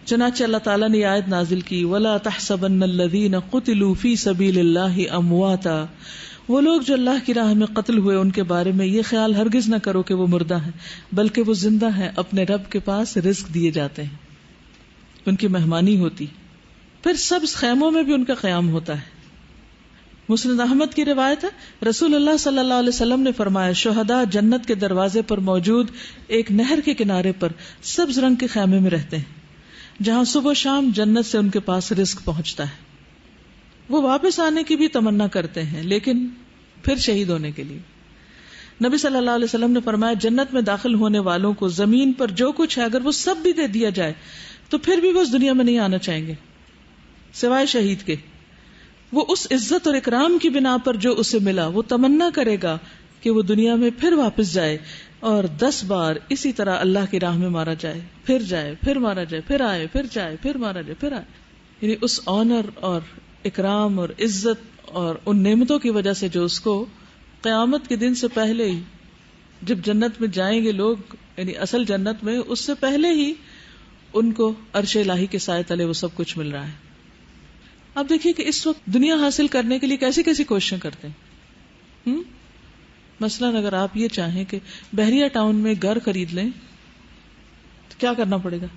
چنانچہ اللہ تعالیٰ نے آیت نازل کی وَلَا تَحْسَبَنَّ الَّذِينَ قُتِلُوا فِي سَبِيلِ اللَّهِ أَمْوَاتًا. وہ لوگ جو اللہ کی راہ میں قتل ہوئے ان کے بارے میں یہ خیال ہرگز نہ کرو کہ وہ مردہ ہیں، بلکہ وہ زندہ ہیں، اپنے رب کے پاس رزق دیے جاتے ہیں، ان کی مہمانی ہوتی. پھر سبز خیموں میں بھی ان کا قیام ہوتا ہے. مسند احمد کی روایت ہے رسول اللہ صلی اللہ علیہ وسلم نے فرمایا شہداء جنت کے دروازے پر موجود ایک نہر کے کنارے پر سبز رنگ کے خیمے میں رہتے ہیں جہاں صبح و شام جنت سے ان کے پاس رزق پہنچتا ہے. وہ واپس آنے کی بھی تمنا کرتے ہیں لیکن پھر شہید ہونے کے لیے. نبی صلی اللہ علیہ وسلم نے فرمایا جنت میں داخل ہونے والوں کو زمین پر جو کچھ ہے اگر وہ سب بھی دے دیا جائے تو پھر بھی وہ اس دنیا میں نہیں آنا چاہیں گے سوائے شہید کے. وہ اس عزت اور اکرام کی بنا پر جو اسے ملا وہ تمنا کرے گا کہ وہ دنیا میں پھر واپس جائے اور 10 بار اسی طرح اللہ کی راہ میں مارا جائے، پھر جائے، پھر مارا جائے، پھر آئے، پھر جائے، پھر مارا جائے، پھر آئے. یعنی اس آنر اور اکرام اور عزت اور ان نعمتوں کی وجہ سے جو اس کو قیامت کے دن سے پہلے ہی جب جنت میں جائیں گے لوگ، یعنی اصل جنت میں، اس سے پہلے ہی ان کو عرش الہی کے سائے تلے وہ سب کچھ مل رہا ہے. اب دیکھیے کہ اس وقت دنیا حاصل کرنے کے لیے کیسی کیسی کوششیں کرتے ہیں. مثلاً اگر آپ یہ چاہیں کہ بحریہ ٹاؤن میں گھر خرید لیں تو کیا کرنا پڑے گا،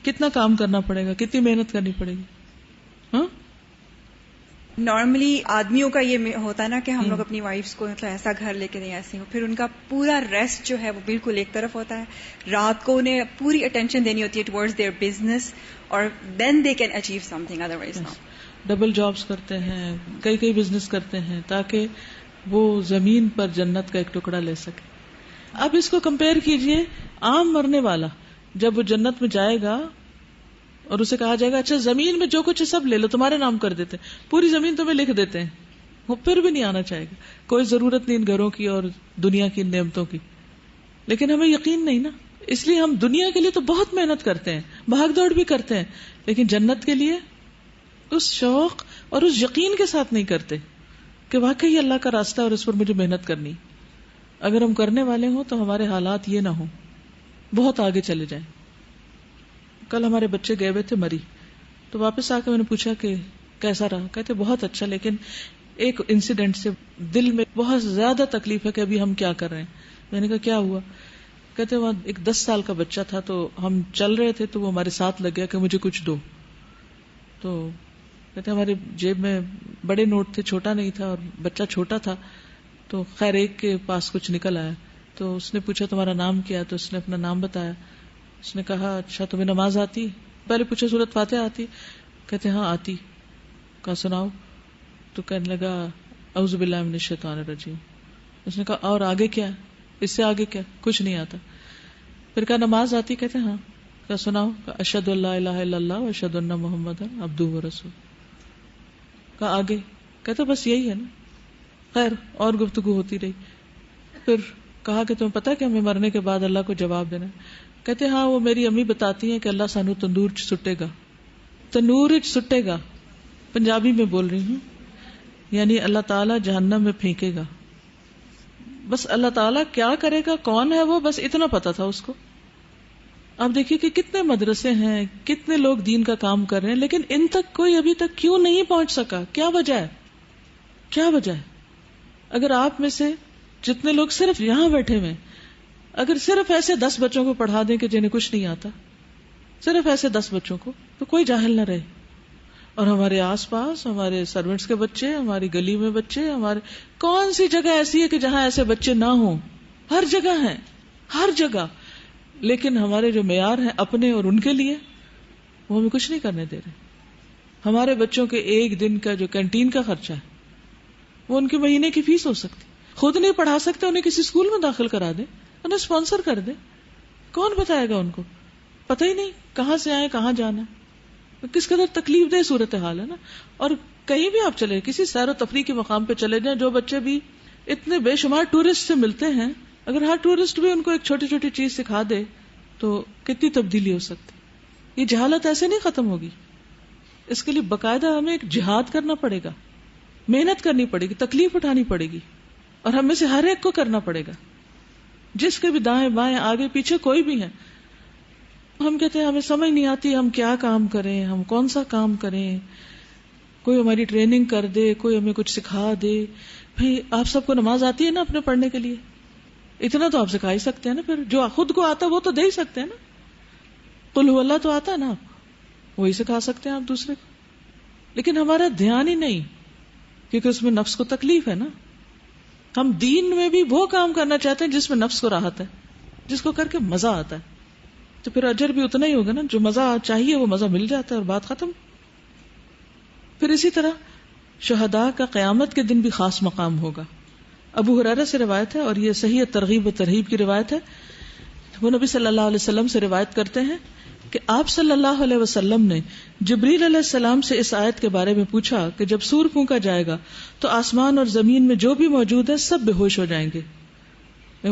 کتنا کام کرنا پڑے گا، کتنی محنت کرنی پڑے گی. نارملی آدمیوں کا یہ ہوتا ہے نا کہ ہم لوگ اپنی وائفس کو مطلب ایسا گھر لے کے دیں، ایسے پھر ان کا پورا ریسٹ جو ہے وہ بالکل ایک طرف ہوتا ہے. رات کو انہیں پوری اٹینشن دینی ہوتی ہے ٹورڈز دیئر بزنس اور then they can achieve something, otherwise not. Double jobs کرتے ہیں، کئی بزنس کرتے ہیں تاکہ وہ زمین پر جنت کا ایک ٹکڑا لے سکے. اب اس کو کمپیئر کیجئے عام مرنے والا جب وہ جنت میں جائے گا اور اسے کہا جائے گا اچھا زمین میں جو کچھ ہے سب لے لو، تمہارے نام کر دیتے ہیں، پوری زمین تمہیں لکھ دیتے ہیں، وہ پھر بھی نہیں آنا چاہے گا. کوئی ضرورت نہیں ان گھروں کی اور دنیا کی نعمتوں کی. لیکن ہمیں یقین نہیں نا، اس لیے ہم دنیا کے لیے تو بہت محنت کرتے ہیں، بھاگ دوڑ بھی کرتے ہیں، لیکن جنت کے لیے اس شوق اور اس یقین کے ساتھ نہیں کرتے کہ واقعی اللہ کا راستہ اور اس پر مجھے محنت کرنی. اگر ہم کرنے والے ہوں تو ہمارے حالات یہ نہ ہوں، بہت آگے چلے جائیں. کل ہمارے بچے گئے ہوئے تھے مری، تو واپس آ کے میں نے پوچھا کہ کیسا رہا، کہتے بہت اچھا، لیکن ایک انسیڈنٹ سے دل میں بہت زیادہ تکلیف ہے کہ ابھی ہم کیا کر رہے ہیں. میں نے کہا کیا ہوا؟ کہتے وہاں ایک 10 سال کا بچہ تھا، تو ہم چل رہے تھے تو وہ ہمارے ساتھ لگ گیا کہ مجھے کچھ دو. تو کہتے ہماری جیب میں بڑے نوٹ تھے، چھوٹا نہیں تھا اور بچہ چھوٹا تھا. تو خیر ایک کے پاس کچھ نکل آیا، تو اس نے پوچھا تمہارا نام کیا؟ تو اس نے اپنا نام بتایا. اس نے کہا اچھا تمہیں نماز آتی؟ پہلے پوچھا سورۃ فاتحہ آتی؟ کہتے ہاں آتی. کہا سناؤ. تو کہنے لگا اعوذ باللہ من الشیطان الرجیم. اس نے کہا اور آگے کیا؟ اس سے آگے کیا؟ کچھ نہیں آتا. پھر کہا نماز آتی؟ کہتے ہاں. کہا سناؤ. اشہد ان لا الہ الا اللہ و اشہد ان محمدا عبدہ و رسولہ. کہا آگے؟ کہتے بس یہی ہے نا. خیر اور گفتگو ہوتی رہی. پھر کہا کہ تمہیں پتا کہ ہمیں مرنے کے بعد اللہ کو جواب دینا ہے؟ کہتے ہاں وہ میری امی بتاتی ہیں کہ اللہ سانو تندور چ سٹے گا. تنور چ سٹے گا پنجابی میں بول رہی ہوں، یعنی اللہ تعالیٰ جہنم میں پھینکے گا. بس اللہ تعالیٰ کیا کرے گا، کون ہے وہ، بس اتنا پتا تھا اس کو. آپ دیکھیے کہ کتنے مدرسے ہیں، کتنے لوگ دین کا کام کر رہے ہیں، لیکن ان تک کوئی ابھی تک کیوں نہیں پہنچ سکا؟ کیا وجہ ہے؟ کیا وجہ ہے؟ اگر آپ میں سے جتنے لوگ صرف یہاں بیٹھے ہوئے اگر صرف ایسے 10 بچوں کو پڑھا دیں کہ جنہیں کچھ نہیں آتا، صرف ایسے 10 بچوں کو، تو کوئی جاہل نہ رہے. اور ہمارے آس پاس ہمارے سروینٹس کے بچے، ہماری گلی میں بچے، ہمارے کون سی جگہ ایسی ہے کہ جہاں ایسے بچے نہ ہوں؟ ہر جگہ ہیں، ہر جگہ. لیکن ہمارے جو معیار ہیں اپنے اور ان کے لیے، وہ ہمیں کچھ نہیں کرنے دے رہے. ہمارے بچوں کے ایک دن کا جو کینٹین کا خرچہ ہے وہ ان کے مہینے کی فیس ہو سکتی. خود نہیں پڑھا سکتے، انہیں کسی اسکول میں داخل کرا دیں، انہیں اسپانسر کر دیں. کون بتائے گا ان کو؟ پتہ ہی نہیں کہاں سے آئے، کہاں جانا. کس قدر تکلیف دہ صورتحال ہے نا. اور کہیں بھی آپ چلے، کسی سیر و تفریح کے مقام پہ چلے جائیں، جو بچے بھی اتنے بے شمار ٹورسٹ سے ملتے ہیں، اگر ہر ٹورسٹ بھی ان کو ایک چھوٹی چھوٹی چیز سکھا دے تو کتنی تبدیلی ہو سکتی. یہ جہالت ایسے نہیں ختم ہوگی. اس کے لیے باقاعدہ ہمیں ایک جہاد کرنا پڑے گا، محنت کرنی پڑے گی، تکلیف اٹھانی پڑے گی، اور ہم میں سے ہر ایک کو کرنا پڑے گا، جس کے بھی دائیں بائیں آگے پیچھے کوئی بھی ہے. ہم کہتے ہیں ہمیں سمجھ نہیں آتی ہم کیا کام کریں، ہم کون سا کام کریں، کوئی ہماری ٹریننگ کر دے، کوئی ہمیں کچھ سکھا دے. بھئی آپ سب کو نماز آتی ہے نا اپنے پڑھنے کے لیے؟ اتنا تو آپ سکھا ہی سکتے ہیں نا. پھر جو خود کو آتا وہ تو دے ہی سکتے ہیں نا. قل هو اللہ تو آتا ہے نا آپ کو، وہی سکھا سکتے ہیں آپ دوسرے کو. لیکن ہمارا دھیان ہی نہیں، کیونکہ اس میں نفس کو تکلیف ہے نا. ہم دین میں بھی وہ کام کرنا چاہتے ہیں جس میں نفس کو راحت ہے، جس کو کر کے مزہ آتا ہے. تو پھر اجر بھی اتنا ہی ہوگا نا. جو مزہ چاہیے وہ مزہ مل جاتا ہے اور بات ختم. پھر اسی طرح شہداء کا قیامت کے دن بھی خاص مقام ہوگا. ابو ہریرہ سے روایت ہے، اور یہ صحیح ترغیب و ترہیب کی روایت ہے. وہ نبی صلی اللہ علیہ وسلم سے روایت کرتے ہیں کہ آپ صلی اللہ علیہ وسلم نے جبریل علیہ السلام سے اس آیت کے بارے میں پوچھا کہ جب سور پھونکا جائے گا تو آسمان اور زمین میں جو بھی موجود ہے سب بے ہوش ہو جائیں گے.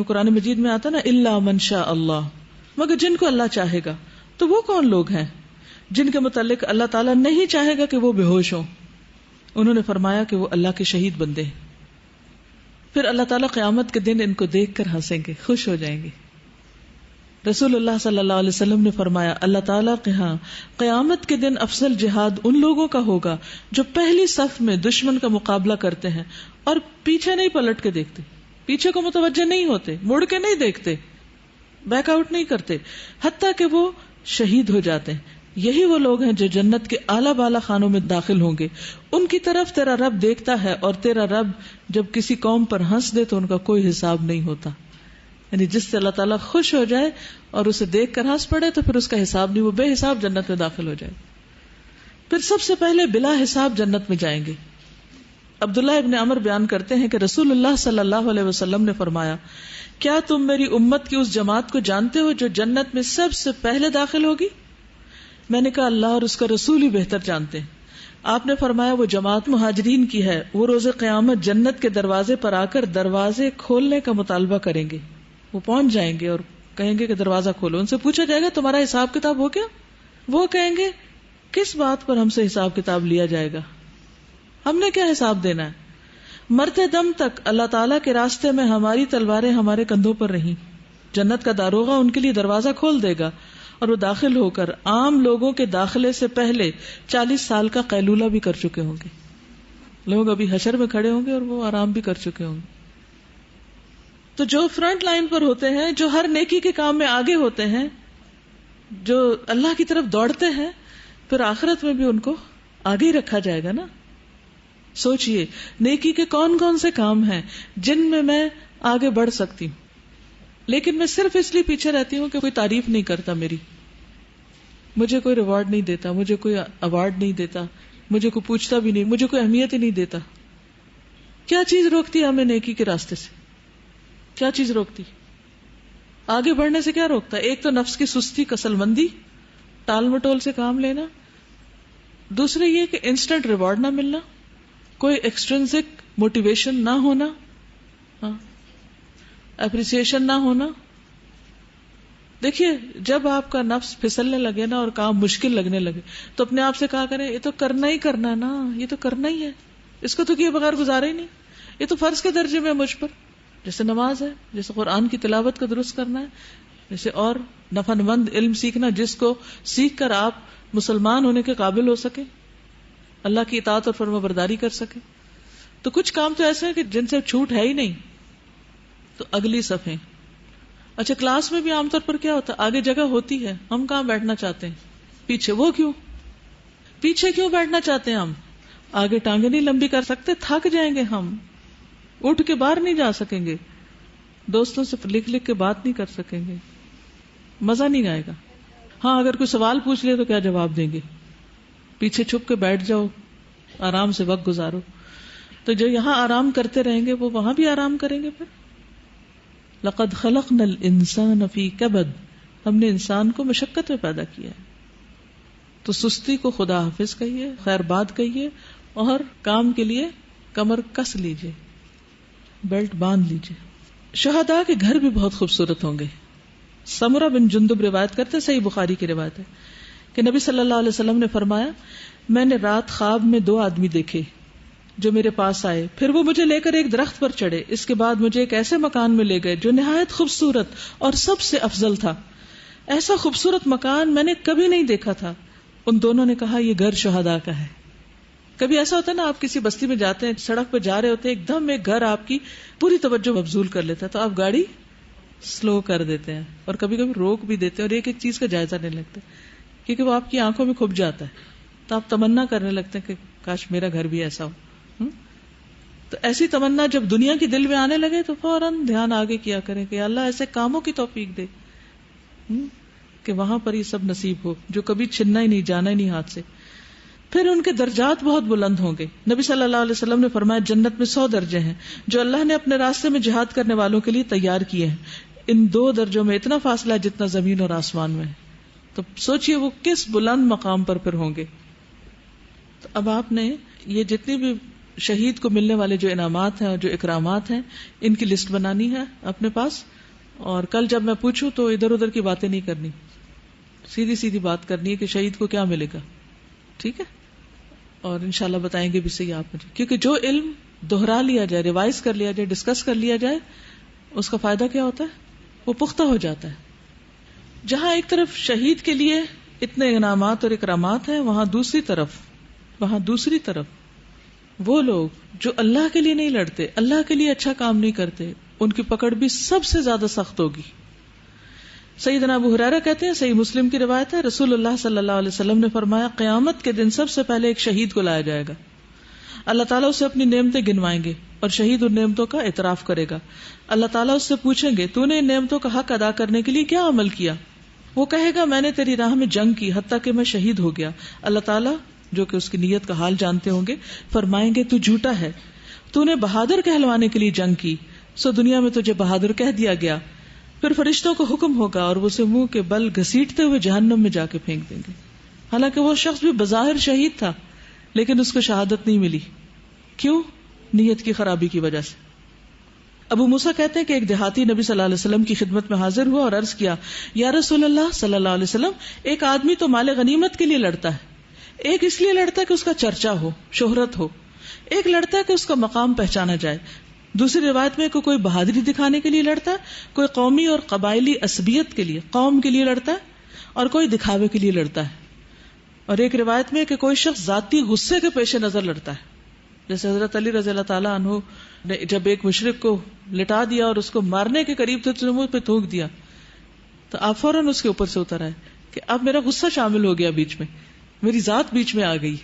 قرآن مجید میں آتا نا الا من شاء اللہ، مگر جن کو اللہ چاہے گا. تو وہ کون لوگ ہیں جن کے متعلق اللہ تعالیٰ نہیں چاہے گا کہ وہ بے ہوش ہوں؟ انہوں نے فرمایا کہ وہ اللہ کے شہید بندے ہیں. پھر اللہ تعالیٰ قیامت کے دن ان کو دیکھ کر ہنسیں گے، خوش ہو جائیں گے. رسول اللہ صلی اللہ علیہ وسلم نے فرمایا اللہ تعالیٰ کے ہاں قیامت کے دن افضل جہاد ان لوگوں کا ہوگا جو پہلی صف میں دشمن کا مقابلہ کرتے ہیں اور پیچھے نہیں پلٹ کے دیکھتے، پیچھے کو متوجہ نہیں ہوتے، مڑ کے نہیں دیکھتے، بیک آؤٹ نہیں کرتے، حتیٰ کہ وہ شہید ہو جاتے ہیں. یہی وہ لوگ ہیں جو جنت کے اعلیٰ بالا خانوں میں داخل ہوں گے. ان کی طرف تیرا رب دیکھتا ہے، اور تیرا رب جب کسی قوم پر ہنس دے تو ان کا کوئی حساب نہیں ہوتا. یعنی جس سے اللہ تعالیٰ خوش ہو جائے اور اسے دیکھ کر ہنس پڑے تو پھر اس کا حساب نہیں، وہ بے حساب جنت میں داخل ہو جائے. پھر سب سے پہلے بلا حساب جنت میں جائیں گے. عبداللہ ابن عمر بیان کرتے ہیں کہ رسول اللہ صلی اللہ علیہ وسلم نے فرمایا کیا تم میری امت کی اس جماعت کو جانتے ہو جو جنت میں سب سے پہلے داخل ہوگی؟ میں نے کہا اللہ اور اس کا رسول ہی بہتر جانتے ہیں. آپ نے فرمایا وہ جماعت مہاجرین کی ہے، وہ روز قیامت جنت کے دروازے پر آ کر دروازے کھولنے کا مطالبہ کریں گے. وہ پہنچ جائیں گے اور کہیں گے کہ دروازہ کھولو. ان سے پوچھا جائے گا تمہارا حساب کتاب ہو گیا؟ وہ کہیں گے کس بات پر ہم سے حساب کتاب لیا جائے گا؟ ہم نے کیا حساب دینا ہے؟ مرتے دم تک اللہ تعالیٰ کے راستے میں ہماری تلواریں ہمارے کندھوں پر رہیں. جنت کا داروغہ ان کے لیے دروازہ کھول دے گا اور وہ داخل ہو کر عام لوگوں کے داخلے سے پہلے 40 سال کا قیلولہ بھی کر چکے ہوں گے. لوگ ابھی حشر میں کھڑے ہوں گے اور وہ آرام بھی کر چکے ہوں گے. تو جو فرنٹ لائن پر ہوتے ہیں، جو ہر نیکی کے کام میں آگے ہوتے ہیں، جو اللہ کی طرف دوڑتے ہیں، پھر آخرت میں بھی ان کو آگے ہی رکھا جائے گا نا. سوچئے نیکی کے کون کون سے کام ہیں جن میں آگے بڑھ سکتی ہوں، لیکن میں صرف اس لیے پیچھے رہتی ہوں کہ کوئی تعریف نہیں کرتا میری، مجھے کوئی ریوارڈ نہیں دیتا، مجھے کوئی ایوارڈ نہیں دیتا، مجھے کوئی پوچھتا بھی نہیں، مجھے کوئی اہمیت ہی نہیں دیتا. کیا چیز روکتی ہے ہمیں نیکی کے راستے سے؟ کیا چیز روکتی؟ آگے بڑھنے سے کیا روکتا ہے؟ ایک تو نفس کی سستی، کسل مندی، ٹال مٹول سے کام لینا. دوسرے یہ کہ انسٹنٹ ریوارڈ نہ ملنا، کوئی ایکسٹرنسک موٹیویشن نہ ہونا، اپریسیشن نہ ہونا. دیکھیے جب آپ کا نفس پھسلنے لگے نا اور کام مشکل لگنے لگے تو اپنے آپ سے کہا کریں یہ تو کرنا ہی کرنا ہے نا، یہ تو کرنا ہی ہے، اس کو تو کیے بغیر گزارا ہی نہیں، یہ تو فرض کے درجے میں مجھ پر. جیسے نماز ہے، جیسے قرآن کی تلاوت کو درست کرنا ہے، جیسے اور نفع مند علم سیکھنا جس کو سیکھ کر آپ مسلمان ہونے کے قابل ہو سکے، اللہ کی اطاعت اور فرما برداری کر سکے. تو کچھ کام تو ایسے ہیں کہ جن سے چھوٹ ہے ہی نہیں. تو اگلی صفحے اچھا کلاس میں بھی عام طور پر کیا ہوتا ہے، آگے جگہ ہوتی ہے، ہم کہاں بیٹھنا چاہتے ہیں، پیچھے. وہ کیوں پیچھے کیوں بیٹھنا چاہتے ہیں؟ ہم آگے ٹانگیں نہیں لمبی کر سکتے، تھک جائیں گے، ہم اٹھ کے باہر نہیں جا سکیں گے، دوستوں سے لکھ لکھ کے بات نہیں کر سکیں گے، مزہ نہیں آئے گا. ہاں اگر کوئی سوال پوچھ لے تو کیا جواب دیں گے؟ پیچھے چھپ کے بیٹھ جاؤ، آرام سے وقت گزارو. تو جو یہاں آرام کرتے رہیں گے وہ وہاں بھی آرام کریں گے. پھر لقد خلقنا الانسان فی کبد، ہم نے انسان کو مشقت میں پیدا کیا ہے. تو سستی کو خدا حافظ کہیے، خیر بات کہیے، اور کام کے لیے کمر کس لیجیے، بیلٹ باندھ لیجیے. شہداء کے گھر بھی بہت خوبصورت ہوں گے. سمرہ بن جندب روایت کرتے، صحیح بخاری کی روایت ہے کہ نبی صلی اللہ علیہ وسلم نے فرمایا، میں نے رات خواب میں 2 آدمی دیکھے جو میرے پاس آئے، پھر وہ مجھے لے کر ایک درخت پر چڑھے، اس کے بعد مجھے ایک ایسے مکان میں لے گئے جو نہایت خوبصورت اور سب سے افضل تھا. ایسا خوبصورت مکان میں نے کبھی نہیں دیکھا تھا. ان دونوں نے کہا، یہ گھر شہداء کا ہے. کبھی ایسا ہوتا ہے نا، آپ کسی بستی میں جاتے ہیں، سڑک پہ جا رہے ہوتے ہیں، ایک دم ایک گھر آپ کی پوری توجہ مبذول کر لیتا ہے، تو آپ گاڑی سلو کر دیتے ہیں اور کبھی کبھی روک بھی دیتے ہیں اور ایک ایک چیز کا جائزہ لینے لگتے ہیں، کیونکہ وہ آپ کی آنکھوں میں کھپ جاتا ہے. تو آپ تمنا کرنے لگتے ہیں کہ کاش میرا گھر بھی ایسا ہو. تو ایسی تمنا جب دنیا کی دل میں آنے لگے تو فوراً دھیان آگے کیا کریں کہ اللہ ایسے کاموں کی توفیق دے کہ وہاں پر یہ سب نصیب ہو جو کبھی چھننا ہی نہیں، جانا ہی نہیں ہاتھ سے. پھر ان کے درجات بہت بلند ہوں گے. نبی صلی اللہ علیہ وسلم نے فرمایا، جنت میں 100 درجے ہیں جو اللہ نے اپنے راستے میں جہاد کرنے والوں کے لیے تیار کیے ہیں. ان 2 درجوں میں اتنا فاصلہ ہے جتنا زمین اور آسمان میں ہے. تو سوچئے وہ کس بلند مقام پر پھر ہوں گے. تو اب آپ نے یہ جتنی بھی شہید کو ملنے والے جو انعامات ہیں اور جو اکرامات ہیں، ان کی لسٹ بنانی ہے اپنے پاس. اور کل جب میں پوچھوں تو ادھر ادھر کی باتیں نہیں کرنی، سیدھی سیدھی بات کرنی ہے کہ شہید کو کیا ملے گا. ٹھیک ہے؟ اور انشاءاللہ بتائیں گے بھی صحیح آپ مجھے، کیونکہ جو علم دہرا لیا جائے، ریوائز کر لیا جائے، ڈسکس کر لیا جائے، اس کا فائدہ کیا ہوتا ہے؟ وہ پختہ ہو جاتا ہے. جہاں ایک طرف شہید کے لیے اتنے انعامات اور اکرامات ہیں، وہاں دوسری طرف وہ لوگ جو اللہ کے لیے نہیں لڑتے، اللہ کے لیے اچھا کام نہیں کرتے، ان کی پکڑ بھی سب سے زیادہ سخت ہوگی. سیدنا ابو ہریرہ کہتے ہیں، صحیح مسلم کی روایت ہے، رسول اللہ صلی اللہ علیہ وسلم نے فرمایا، قیامت کے دن سب سے پہلے ایک شہید کو لایا جائے گا. اللہ تعالیٰ اسے اپنی نعمتیں گنوائیں گے اور شہید ان نعمتوں کا اعتراف کرے گا. اللہ تعالیٰ اس سے پوچھیں گے، تو نے ان نعمتوں کا حق ادا کرنے کے لیے کیا عمل کیا؟ وہ کہے گا، میں نے تیری راہ میں جنگ کی حتیٰ کہ میں شہید ہو گیا. اللہ تعالیٰ جو کہ اس کی نیت کا حال جانتے ہوں گے فرمائیں گے، تو جھوٹا ہے، تو نے بہادر کہلوانے کے لیے جنگ کی، سو دنیا میں تجھے بہادر کہہ دیا گیا. پھر فرشتوں کو حکم ہوگا اور وہ اسے منہ کے بل گھسیٹتے ہوئے جہنم میں جا کے پھینک دیں گے. حالانکہ وہ شخص بھی بظاہر شہید تھا لیکن اس کو شہادت نہیں ملی. کیوں؟ نیت کی خرابی کی وجہ سے. ابو موسیٰ کہتے ہیں کہ ایک دیہاتی نبی صلی اللہ علیہ وسلم کی خدمت میں حاضر ہوا اور عرض کیا، یا رسول اللہ صلی اللہ علیہ وسلم، ایک آدمی تو مال غنیمت کے لیے لڑتا ہے، ایک اس لیے لڑتا ہے کہ اس کا چرچا ہو، شہرت ہو، ایک لڑتا ہے کہ اس کا مقام پہچانا جائے. دوسری روایت میں کوئی بہادری دکھانے کے لیے لڑتا ہے، کوئی قومی اور قبائلی عصبیت کے لیے، قوم کے لیے لڑتا ہے، اور کوئی دکھاوے کے لیے لڑتا ہے. اور ایک روایت میں کہ کوئی شخص ذاتی غصے کے پیش نظر لڑتا ہے، جیسے حضرت علی رضی اللہ تعالیٰ عنہ نے جب ایک مشرک کو لٹا دیا اور اس کو مارنے کے قریب تھے تو منہ پہ تھوک دیا، تو آپ فوراً اس کے اوپر سے اتر آئے کہ اب میرا غصہ شامل ہو گیا، بیچ میں میری ذات بیچ میں آ گئی.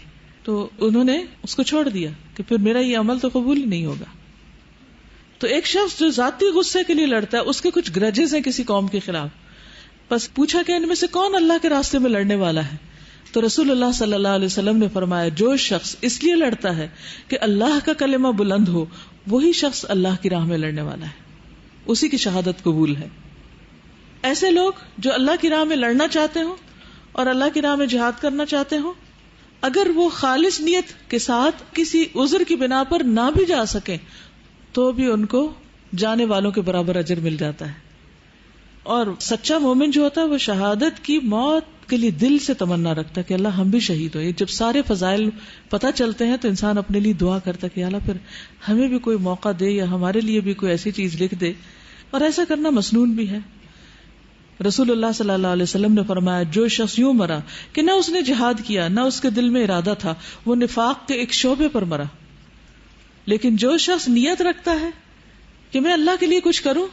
تو انہوں نے اس کو چھوڑ دیا کہ پھر میرا یہ عمل تو قبول ہی نہیں ہوگا. تو ایک شخص جو ذاتی غصے کے لیے لڑتا ہے، اس کے کچھ گرجز ہیں کسی قوم کے خلاف، بس پوچھا کہ ان میں سے کون اللہ کے راستے میں لڑنے والا ہے؟ تو رسول اللہ صلی اللہ علیہ وسلم نے فرمایا، جو شخص اس لیے لڑتا ہے کہ اللہ کا کلمہ بلند ہو، وہی شخص اللہ کی راہ میں لڑنے والا ہے، اسی کی شہادت قبول ہے. ایسے لوگ جو اللہ کی راہ میں لڑنا چاہتے ہوں اور اللہ کی راہ میں جہاد کرنا چاہتے ہوں، اگر وہ خالص نیت کے ساتھ کسی عذر کی بنا پر نہ بھی جا سکیں تو بھی ان کو جانے والوں کے برابر اجر مل جاتا ہے. اور سچا مومن جو ہوتا ہے وہ شہادت کی موت کے لیے دل سے تمنا رکھتا ہے کہ اللہ ہم بھی شہید ہو. جب سارے فضائل پتہ چلتے ہیں تو انسان اپنے لیے دعا کرتا ہے کہ اللہ پھر ہمیں بھی کوئی موقع دے یا ہمارے لیے بھی کوئی ایسی چیز لکھ دے. اور ایسا کرنا مسنون بھی ہے. رسول اللہ صلی اللہ علیہ وسلم نے فرمایا، جو شخص یوں مرا کہ نہ اس نے جہاد کیا نہ اس کے دل میں ارادہ تھا، وہ نفاق کے ایک شعبے پر مرا. لیکن جو شخص نیت رکھتا ہے کہ میں اللہ کے لیے کچھ کروں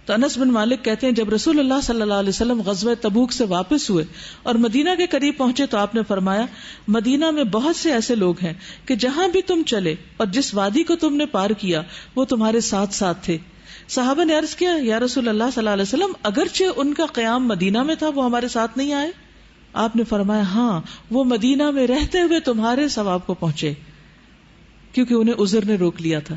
تو انس بن مالک کہتے ہیں جب رسول اللہ صلی اللہ علیہ وسلم غزوہ تبوک سے واپس ہوئے اور مدینہ کے قریب پہنچے تو آپ نے فرمایا مدینہ میں بہت سے ایسے لوگ ہیں کہ جہاں بھی تم چلے اور جس وادی کو تم نے پار کیا وہ تمہارے ساتھ ساتھ تھے. صحابہ نے عرض کیا یا رسول اللہ صلی اللہ علیہ وسلم اگرچہ ان کا قیام مدینہ میں تھا وہ ہمارے ساتھ نہیں آئے؟ آپ نے فرمایا ہاں وہ مدینہ میں رہتے ہوئے تمہارے ثواب کو پہنچے کیونکہ انہیں عذر نے روک لیا تھا.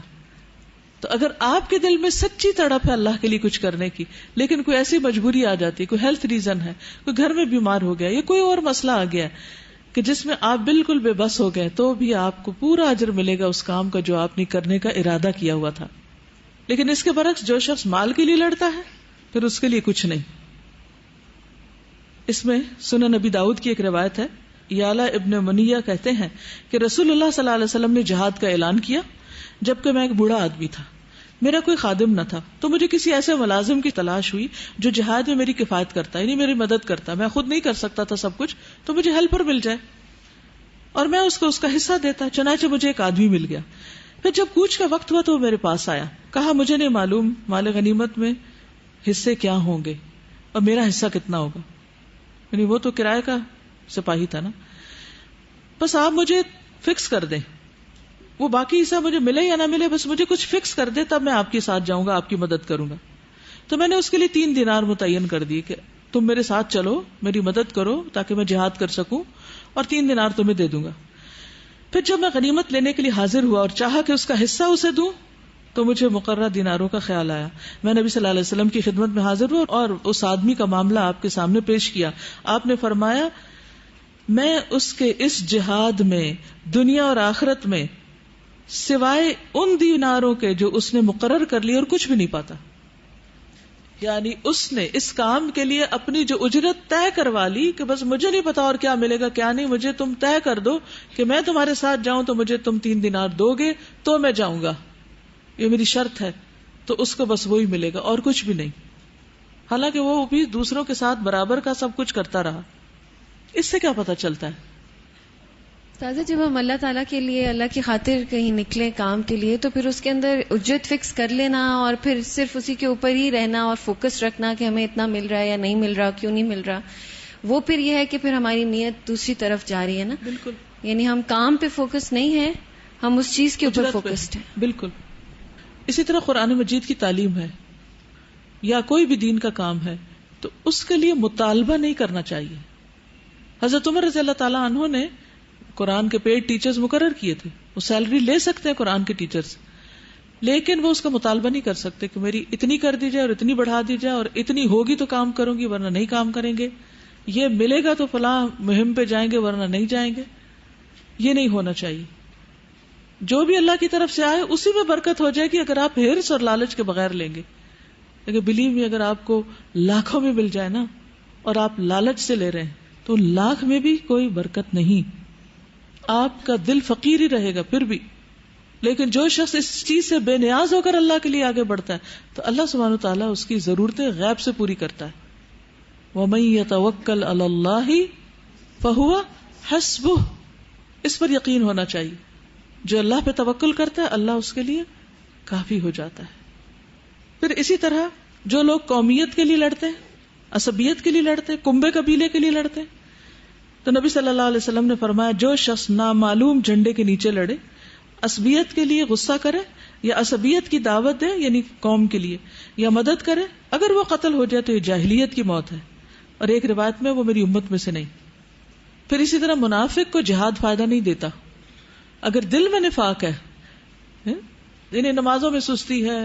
تو اگر آپ کے دل میں سچی تڑپ ہے اللہ کے لیے کچھ کرنے کی لیکن کوئی ایسی مجبوری آ جاتی ہے, کوئی ہیلتھ ریزن ہے, کوئی گھر میں بیمار ہو گیا یا کوئی اور مسئلہ آ گیا کہ جس میں آپ بالکل بے بس ہو گئے, تو بھی آپ کو پورا اجر ملے گا اس کام کا جو آپ نے کرنے کا ارادہ کیا ہوا تھا. لیکن اس کے برعکس جو شخص مال کے لیے لڑتا ہے پھر اس کے لیے کچھ نہیں. اس میں سنن نبی داؤد کی ایک روایت ہے, یالا ابن منیہ کہتے ہیں کہ رسول اللہ صلی اللہ علیہ وسلم نے جہاد کا اعلان کیا جبکہ میں ایک بوڑھا آدمی تھا, میرا کوئی خادم نہ تھا, تو مجھے کسی ایسے ملازم کی تلاش ہوئی جو جہاد میں میری کفایت کرتا, یعنی میری مدد کرتا. میں خود نہیں کر سکتا تھا سب کچھ, تو مجھے ہیلپر مل جائے اور میں اس کو اس کا حصہ دیتا. چنانچہ مجھے ایک آدمی مل گیا. پھر جب کوچ کا وقت ہوا تو وہ میرے پاس آیا, کہا مجھے نہیں معلوم مال غنیمت میں حصے کیا ہوں گے اور میرا حصہ کتنا ہوگا, یعنی وہ تو کرائے کا سپاہی تھا نا, بس آپ مجھے فکس کر دیں, وہ باقی حصہ مجھے ملے یا نہ ملے بس مجھے کچھ فکس کر دے, تب میں آپ کے ساتھ جاؤں گا, آپ کی مدد کروں گا. تو میں نے اس کے لیے 3 دینار متعین کر دی کہ تم میرے ساتھ چلو, میری مدد کرو تاکہ میں جہاد کر سکوں, اور 3 دینار تمہیں دے دوں گا. پھر جب میں غنیمت لینے کے لیے حاضر ہوا اور چاہا کہ اس کا حصہ اسے دوں تو مجھے مقررہ دیناروں کا خیال آیا. میں نبی صلی اللہ علیہ وسلم کی خدمت میں حاضر ہوا اور اس آدمی کا معاملہ آپ کے سامنے پیش کیا. آپ نے فرمایا میں اس کے اس جہاد میں دنیا اور آخرت میں سوائے ان دیناروں کے جو اس نے مقرر کر لی اور کچھ بھی نہیں پاتا. یعنی اس نے اس کام کے لیے اپنی جو اجرت طے کروا لی کہ بس مجھے نہیں پتا اور کیا ملے گا کیا نہیں, مجھے تم طے کر دو کہ میں تمہارے ساتھ جاؤں تو مجھے تم 3 دینار دو گے تو میں جاؤں گا, یہ میری شرط ہے. تو اس کو بس وہی ملے گا اور کچھ بھی نہیں, حالانکہ وہ بھی دوسروں کے ساتھ برابر کا سب کچھ کرتا رہا. اس سے کیا پتا چلتا ہے تازہ جب ہم اللہ تعالیٰ کے لیے اللہ کی خاطر کہیں نکلے کام کے لیے تو پھر اس کے اندر اجرت فکس کر لینا اور پھر صرف اسی کے اوپر ہی رہنا اور فوکس رکھنا کہ ہمیں اتنا مل رہا ہے یا نہیں مل رہا, کیوں نہیں مل رہا, وہ پھر یہ ہے کہ پھر ہماری نیت دوسری طرف جا رہی ہے نا. بالکل, یعنی ہم کام پہ فوکس نہیں ہے, ہم اس چیز کے اوپر فوکسڈ ہیں. بالکل. اسی طرح قرآن مجید کی تعلیم ہے یا کوئی بھی دین کا کام ہے تو اس کے لیے مطالبہ نہیں کرنا چاہیے. حضرت عمر رضی اللہ تعالیٰ عنہ نے قرآن کے پیڈ ٹیچرز مقرر کیے تھے, وہ سیلری لے سکتے ہیں قرآن کے ٹیچرز, لیکن وہ اس کا مطالبہ نہیں کر سکتے کہ میری اتنی کر دی جائے اور اتنی بڑھا دی جائے اور اتنی ہوگی تو کام کروں گی ورنہ نہیں کام کریں گے, یہ ملے گا تو فلاں مہم پہ جائیں گے ورنہ نہیں جائیں گے. یہ نہیں ہونا چاہیے. جو بھی اللہ کی طرف سے آئے اسی میں برکت ہو جائے گی اگر آپ ہرس اور لالچ کے بغیر لیں گے. لیکن بلیو میں اگر آپ کو لاکھوں میں مل جائے نا اور آپ لالچ سے لے رہے ہیں تو لاکھ میں بھی کوئی برکت نہیں, آپ کا دل فقیر ہی رہے گا پھر بھی. لیکن جو شخص اس چیز سے بے نیاز ہو کر اللہ کے لیے آگے بڑھتا ہے تو اللہ سبحانہ وتعالیٰ اس کی ضرورتیں غیب سے پوری کرتا ہے. وَمَن يَتَوَكَّلْ عَلَى اللَّهِ فَهُوَ حَسْبُهُ, اس پر یقین ہونا چاہیے. جو اللہ پہ توکل کرتا ہے اللہ اس کے لیے کافی ہو جاتا ہے. پھر اسی طرح جو لوگ قومیت کے لیے لڑتے ہیں, عصبیت کے لیے لڑتے ہیں, کنبے قبیلے کے لیے لڑتے ہیں, تو نبی صلی اللہ علیہ وسلم نے فرمایا جو شخص نامعلوم جھنڈے کے نیچے لڑے, عصبیت کے لیے غصہ کرے یا عصبیت کی دعوت دے یعنی قوم کے لیے یا مدد کرے, اگر وہ قتل ہو جائے تو یہ جاہلیت کی موت ہے, اور ایک روایت میں وہ میری امت میں سے نہیں. پھر اسی طرح منافق کو جہاد فائدہ نہیں دیتا. اگر دل میں نفاق ہے, یعنی نمازوں میں سستی ہے,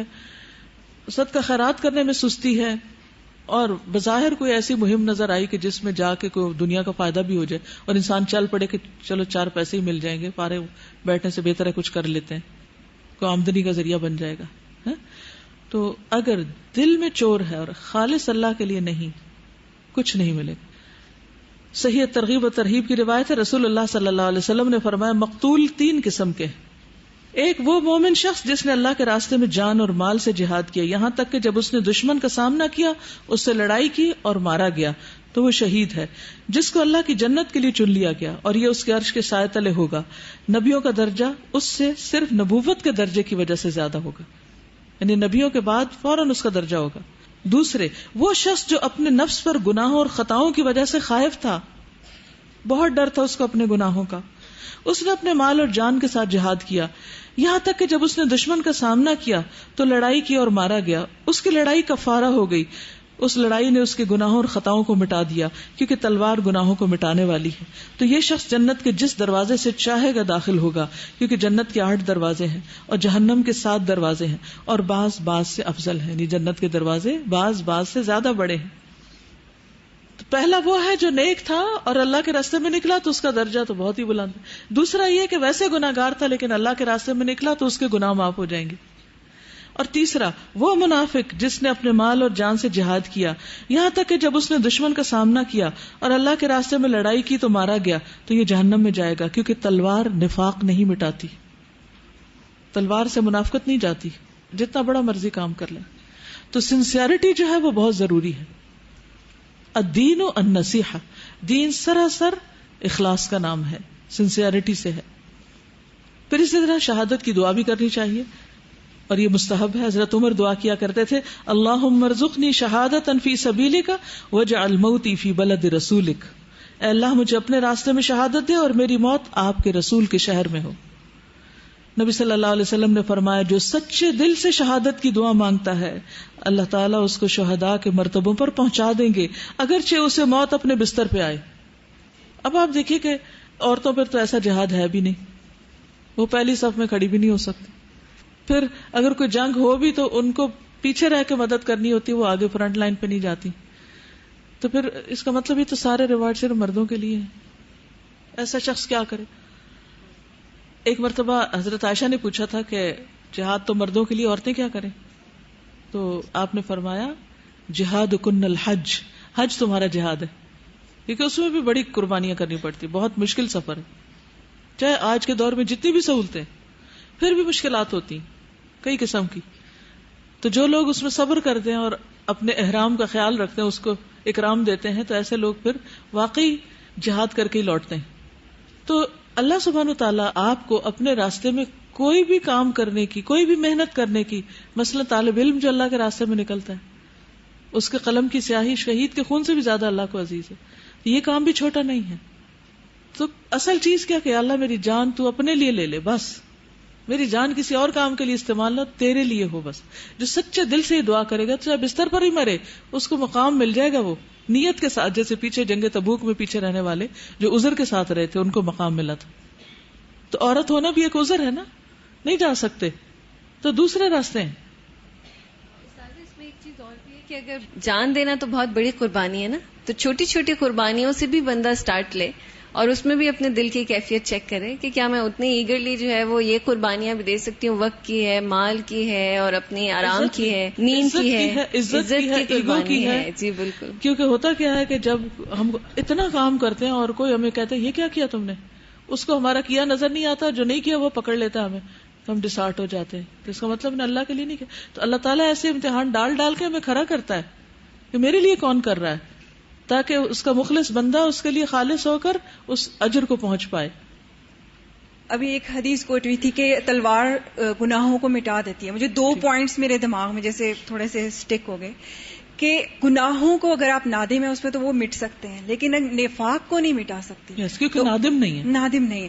صدقہ خیرات کرنے میں سستی ہے, اور بظاہر کوئی ایسی مہم نظر آئی کہ جس میں جا کے کوئی دنیا کا فائدہ بھی ہو جائے اور انسان چل پڑے کہ چلو 4 پیسے ہی مل جائیں گے, فارغ بیٹھنے سے بہتر ہے کچھ کر لیتے ہیں, کوئی آمدنی کا ذریعہ بن جائے گا. تو اگر دل میں چور ہے اور خالص اللہ کے لیے نہیں, کچھ نہیں ملے گا. صحیح ترغیب و ترہیب کی روایت ہے, رسول اللہ صلی اللہ علیہ وسلم نے فرمایا مقتول 3 قسم کے. ایک وہ مومن شخص جس نے اللہ کے راستے میں جان اور مال سے جہاد کیا, یہاں تک کہ جب اس نے دشمن کا سامنا کیا اس سے لڑائی کی اور مارا گیا تو وہ شہید ہے, جس کو اللہ کی جنت کے لیے چن لیا گیا اور یہ اس کے عرش کے سائے تلے ہوگا. نبیوں کا درجہ اس سے صرف نبوت کے درجے کی وجہ سے زیادہ ہوگا, یعنی نبیوں کے بعد فوراً اس کا درجہ ہوگا. دوسرے وہ شخص جو اپنے نفس پر گناہوں اور خطاؤں کی وجہ سے خائف تھا، بہت ڈر تھا اس کو اپنے گناہوں کا، اس نے اپنے مال اور جان کے ساتھ جہاد کیا، یہاں تک کہ جب اس نے دشمن کا سامنا کیا تو لڑائی کی اور مارا گیا، اس کی لڑائی کفارہ ہو گئی، اس لڑائی نے اس کے گناہوں اور خطاؤں کو مٹا دیا، کیونکہ تلوار گناہوں کو مٹانے والی ہے، تو یہ شخص جنت کے جس دروازے سے چاہے گا داخل ہوگا، کیونکہ جنت کے 8 دروازے ہیں اور جہنم کے 7 دروازے ہیں، اور بعض سے افضل ہیں، یعنی جنت کے دروازے بعض سے زیادہ بڑے ہیں۔ تو پہلا وہ ہے جو نیک تھا اور اللہ کے راستے میں نکلا تو اس کا درجہ تو بہت ہی بلند ہے۔ دوسرا یہ کہ ویسے گناہگار تھا لیکن اللہ کے راستے میں نکلا تو اس کے گناہ معاف ہو جائیں گے۔ اور تیسرا وہ منافق جس نے اپنے مال اور جان سے جہاد کیا، یہاں تک کہ جب اس نے دشمن کا سامنا کیا اور اللہ کے راستے میں لڑائی کی تو مارا گیا، تو یہ جہنم میں جائے گا، کیونکہ تلوار نفاق نہیں مٹاتی، تلوار سے منافقت نہیں جاتی، جتنا بڑا مرضی کام کر لیں۔ تو سنسیئرٹی جو ہے وہ بہت ضروری ہے۔ الدین و النصیحہ، دین سراسر اخلاص کا نام ہے، سنسیئرٹی سے ہے۔ پھر اسی طرح شہادت کی دعا بھی کرنی چاہیے، اور یہ مستحب ہے۔ حضرت عمر دعا کیا کرتے تھے، اللہم ارزقنی شہادتا فی سبیلک واجعل موتی فی بلد رسولک، اے اللہ مجھے اپنے راستے میں شہادت دے اور میری موت آپ کے رسول کے شہر میں ہو۔ نبی صلی اللہ علیہ وسلم نے فرمایا، جو سچے دل سے شہادت کی دعا مانگتا ہے اللہ تعالیٰ اس کو شہداء کے مرتبوں پر پہنچا دیں گے، اگرچہ اسے موت اپنے بستر پہ آئے۔ اب آپ دیکھیے کہ عورتوں پر تو ایسا جہاد ہے بھی نہیں، وہ پہلی صف میں کھڑی بھی نہیں ہو سکتی، پھر اگر کوئی جنگ ہو بھی تو ان کو پیچھے رہ کے مدد کرنی ہوتی، وہ آگے فرنٹ لائن پہ نہیں جاتی، تو پھر اس کا مطلب یہ تو سارے ریوارڈ صرف مردوں کے لیے ہیں۔ ایسا شخص کیا کرے؟ ایک مرتبہ حضرت عائشہ نے پوچھا تھا کہ جہاد تو مردوں کے لیے، عورتیں کیا کریں؟ تو آپ نے فرمایا، جہاد کن الحج، حج تمہارا جہاد ہے، کیونکہ اس میں بھی بڑی قربانیاں کرنی پڑتی، بہت مشکل سفر ہے، چاہے آج کے دور میں جتنی بھی سہولتیں، پھر بھی مشکلات ہوتی کئی قسم کی، تو جو لوگ اس میں صبر کرتے ہیں اور اپنے احرام کا خیال رکھتے ہیں، اس کو اکرام دیتے ہیں، تو ایسے لوگ پھر واقعی جہاد کر کے ہی لوٹتے ہیں۔ تو اللہ سبحانہ و تعالیٰ آپ کو اپنے راستے میں کوئی بھی کام کرنے کی، کوئی بھی محنت کرنے کی، مثلا طالب علم جو اللہ کے راستے میں نکلتا ہے، اس کے قلم کی سیاہی شہید کے خون سے بھی زیادہ اللہ کو عزیز ہے، یہ کام بھی چھوٹا نہیں ہے۔ تو اصل چیز کیا کہ اللہ میری جان تو اپنے لیے لے لے، بس میری جان کسی اور کام کے لیے استعمال نہ، تیرے لیے ہو بس۔ جو سچے دل سے یہ دعا کرے گا، چاہے بستر پر ہی مرے، اس کو مقام مل جائے گا، وہ نیت کے ساتھ، جیسے پیچھے جنگ تبوک میں پیچھے رہنے والے جو عذر کے ساتھ رہے تھے ان کو مقام ملا تھا۔ تو عورت ہونا بھی ایک عذر ہے نا، نہیں جا سکتے، تو دوسرے راستے ہیں۔ اس میں ایک چیز اور بھی ہے کہ اگر جان دینا تو بہت بڑی قربانی ہے نا، تو چھوٹی چھوٹی قربانیوں سے بھی بندہ سٹارٹ لے، اور اس میں بھی اپنے دل کی کیفیت چیک کرے کہ کیا میں اتنی ایگرلی جو ہے وہ یہ قربانیاں بھی دے سکتی ہوں، وقت کی ہے، مال کی ہے، اور اپنی آرام کی ہے، نیند کی ہے، عزت کی قربانی ہے۔ جی بالکل، کیونکہ ہوتا کیا ہے کہ جب ہم اتنا کام کرتے ہیں اور کوئی ہمیں کہتا ہے یہ کیا کیا تم نے، اس کو ہمارا کیا نظر نہیں آتا، جو نہیں کیا وہ پکڑ لیتا ہمیں، ہم ڈسارٹ ہو جاتے ہیں، تو اس کا مطلب نے اللہ کے لیے نہیں کیا۔ تو اللہ تعالیٰ ایسے امتحان ڈال ڈال کے ہمیں کھڑا کرتا ہے کہ میرے لیے کون کر رہا ہے، تاکہ اس کا مخلص بندہ اس کے لیے خالص ہو کر اس اجر کو پہنچ پائے۔ ابھی ایک حدیث کوٹ ہوئی تھی کہ تلوار گناہوں کو مٹا دیتی ہے۔ مجھے 2 پوائنٹس میرے دماغ میں جیسے تھوڑے سے سٹک ہو گئے کہ گناہوں کو اگر آپ نادم ہیں اس میں تو وہ مٹ سکتے ہیں، لیکن نفاق کو نہیں مٹا سکتی، کیونکہ نادم نہیں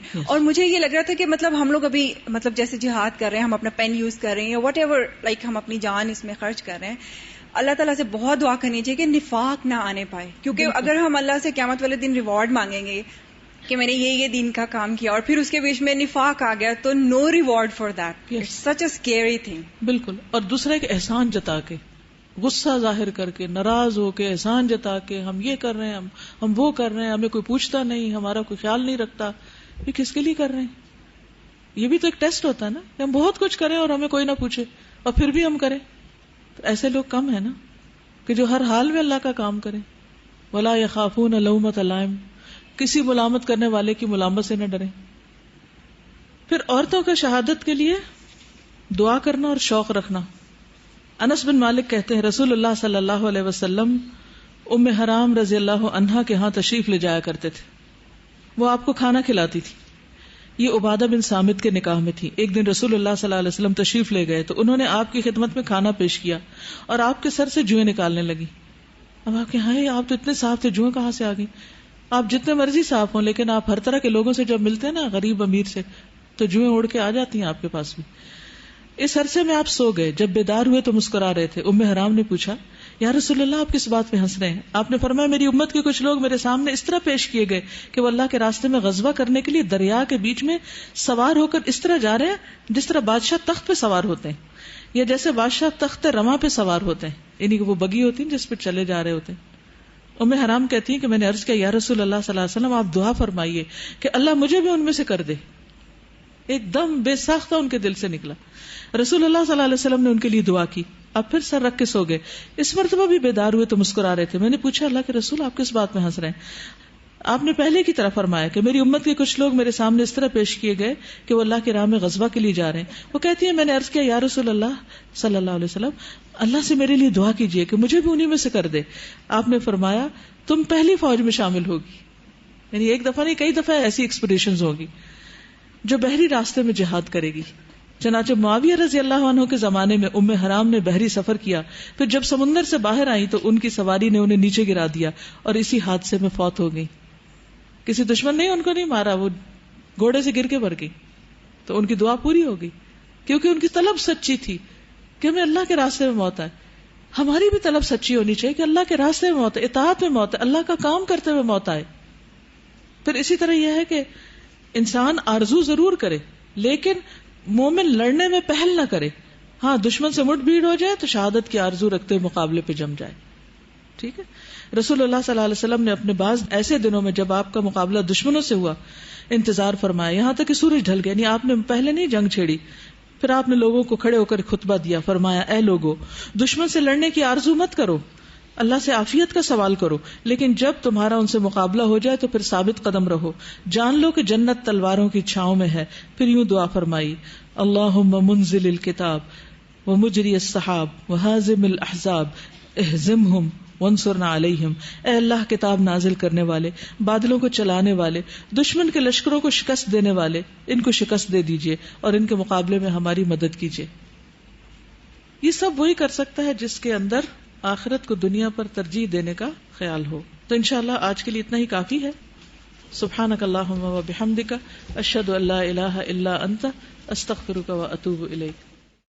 ہے۔ اور مجھے یہ لگ رہا تھا کہ مطلب ہم لوگ ابھی مطلب جیسے جہاد کر رہے ہیں، ہم اپنا پین یوز کر رہے ہیں یا واٹ ایور، لائک ہم اپنی جان اس میں خرچ کر رہے ہیں، اللہ تعالیٰ سے بہت دعا کرنی چاہیے کہ نفاق نہ آنے پائے، کیونکہ اگر ہم اللہ سے قیامت والے دن ریوارڈ مانگیں گے کہ میں نے یہ دین کا کام کیا اور پھر اس کے بیچ میں نفاق آ گیا، تو no reward for that, it's such a scary thing. بالکل، اور دوسرا ایک احسان جتا کے، غصہ ظاہر کر کے، ناراض ہو کے، احسان جتا کے ہم یہ کر رہے ہیں، ہم وہ کر رہے ہیں، ہمیں کوئی پوچھتا نہیں، ہمارا کوئی خیال نہیں رکھتا، یہ کس کے لیے کر رہے ہیں؟ یہ بھی تو ایک ٹیسٹ ہوتا ہے نا، کہ ہم بہت کچھ کریں اور ہمیں کوئی نہ پوچھے اور پھر بھی ہم کریں، تو ایسے لوگ کم ہیں نا کہ جو ہر حال میں اللہ کا کام کریں۔ ولا یخافون لومۃ لائم، کسی ملامت کرنے والے کی ملامت سے نہ ڈریں۔ پھر عورتوں کا شہادت کے لیے دعا کرنا اور شوق رکھنا۔ انس بن مالک کہتے ہیں رسول اللہ صلی اللہ علیہ وسلم ام حرام رضی اللہ عنہا کے ہاں تشریف لے جایا کرتے تھے، وہ آپ کو کھانا کھلاتی تھی، یہ عبادہ بن صامت کے نکاح میں تھی. ایک دن رسول اللہ صلی اللہ علیہ وسلم تشریف لے گئے تو انہوں نے آپ کی خدمت میں کھانا پیش کیا اور آپ کے سر سے جوئیں نکالنے لگی. اب آپ کہ ہاں آپ تو اتنے صاف تھے, جوئیں کہاں سے آ گئی؟ آپ جتنے مرضی صاف ہوں لیکن آپ ہر طرح کے لوگوں سے جب ملتے ہیں نا, غریب امیر سے, تو جوئیں اڑ کے آ جاتی ہیں آپ کے پاس بھی. اس عرصے میں آپ سو گئے. جب بیدار ہوئے تو مسکرا رہے تھے. ام حرام نے پوچھا یا رسول اللہ آپ کس بات پہ ہنس رہے ہیں؟ آپ نے فرمایا میری امت کے کچھ لوگ میرے سامنے اس طرح پیش کیے گئے کہ وہ اللہ کے راستے میں غزوہ کرنے کے لیے دریا کے بیچ میں سوار ہو کر اس طرح جا رہے ہیں جس طرح بادشاہ تخت پہ سوار ہوتے ہیں, یا جیسے بادشاہ تخت رواں پہ سوار ہوتے ہیں, یعنی کہ وہ بگی ہوتی ہیں جس پہ چلے جا رہے ہوتے ہیں. ام حرام کہتی ہیں کہ میں نے عرض کیا یا رسول اللہ صلی اللہ علیہ وسلم آپ دعا فرمائیے کہ اللہ مجھے بھی ان میں سے کر دے. ایک دم بے ساختہ ان کے دل سے نکلا. رسول اللہ صلی اللہ علیہ وسلم نے ان کے لیے دعا کی. اب پھر سر رکھ کے سو گئے. اس مرتبہ بھی بیدار ہوئے تو مسکرا رہے تھے. میں نے پوچھا اللہ کے رسول آپ کس بات میں ہنس رہے ہیں؟ آپ نے پہلے کی طرح فرمایا کہ میری امت کے کچھ لوگ میرے سامنے اس طرح پیش کیے گئے کہ وہ اللہ کی راہ میں غزوہ کے لیے جا رہے ہیں. وہ کہتی ہے میں نے عرض کیا یا رسول اللہ صلی اللہ علیہ وسلم اللہ سے میرے لیے دعا کیجیے کہ مجھے بھی انہی میں سے کر دے. آپ نے فرمایا تم پہلی فوج میں شامل ہوگی. یعنی ایک دفعہ نہیں کئی دفعہ ایسی ایکسپیڈیشنز ہوگی جو بحری راستے میں جہاد کرے گی. چنانچہ معاویہ رضی اللہ عنہ کے زمانے میں ام حرام نے بحری سفر کیا. پھر جب سمندر سے باہر آئی تو ان کی سواری نے انہیں نیچے گرا دیا اور اسی حادثے میں فوت ہو گئی. کسی دشمن نے ان کو نہیں مارا, وہ گھوڑے سے گر کے مر گئی. تو ان کی دعا پوری ہو گئی کیونکہ ان کی طلب سچی تھی کہ ہمیں اللہ کے راستے میں موت آئے. ہماری بھی طلب سچی ہونی چاہیے کہ اللہ کے راستے میں موت ہے, اطاعت میں موت ہے, اللہ کا کام کرتے ہوئے موت آئے. پھر اسی طرح یہ ہے کہ انسان آرزو ضرور کرے لیکن مومن لڑنے میں پہل نہ کرے. ہاں دشمن سے مٹ بھیڑ ہو جائے تو شہادت کی آرزو رکھتے ہوئے مقابلے پہ جم جائے. ٹھیک ہے. رسول اللہ صلی اللہ علیہ وسلم نے اپنے بعض ایسے دنوں میں جب آپ کا مقابلہ دشمنوں سے ہوا انتظار فرمایا یہاں تک کہ سورج ڈھل گیا. یعنی آپ نے پہلے نہیں جنگ چھیڑی. پھر آپ نے لوگوں کو کھڑے ہو کر خطبہ دیا. فرمایا اے لوگو دشمن سے لڑنے کی آرزو مت کرو, اللہ سے عافیت کا سوال کرو, لیکن جب تمہارا ان سے مقابلہ ہو جائے تو پھر ثابت قدم رہو. جان لو کہ جنت تلواروں کی چھاؤں میں ہے. پھر یوں دعا فرمائی اللہم منزل الکتاب ومجری السحاب وہازم الاحزاب اہزمہم وانصرنا علیہم. اے اللہ کتاب نازل کرنے والے, بادلوں کو چلانے والے, دشمن کے لشکروں کو شکست دینے والے, ان کو شکست دے دیجئے اور ان کے مقابلے میں ہماری مدد کیجئے. یہ سب وہی کر سکتا ہے جس کے اندر آخرت کو دنیا پر ترجیح دینے کا خیال ہو. تو انشاءاللہ آج کے لیے اتنا ہی کافی ہے. سبحانک اللہم و بحمدک اشہد ان لا الہ الا انت استغفرک و اتوب الیک.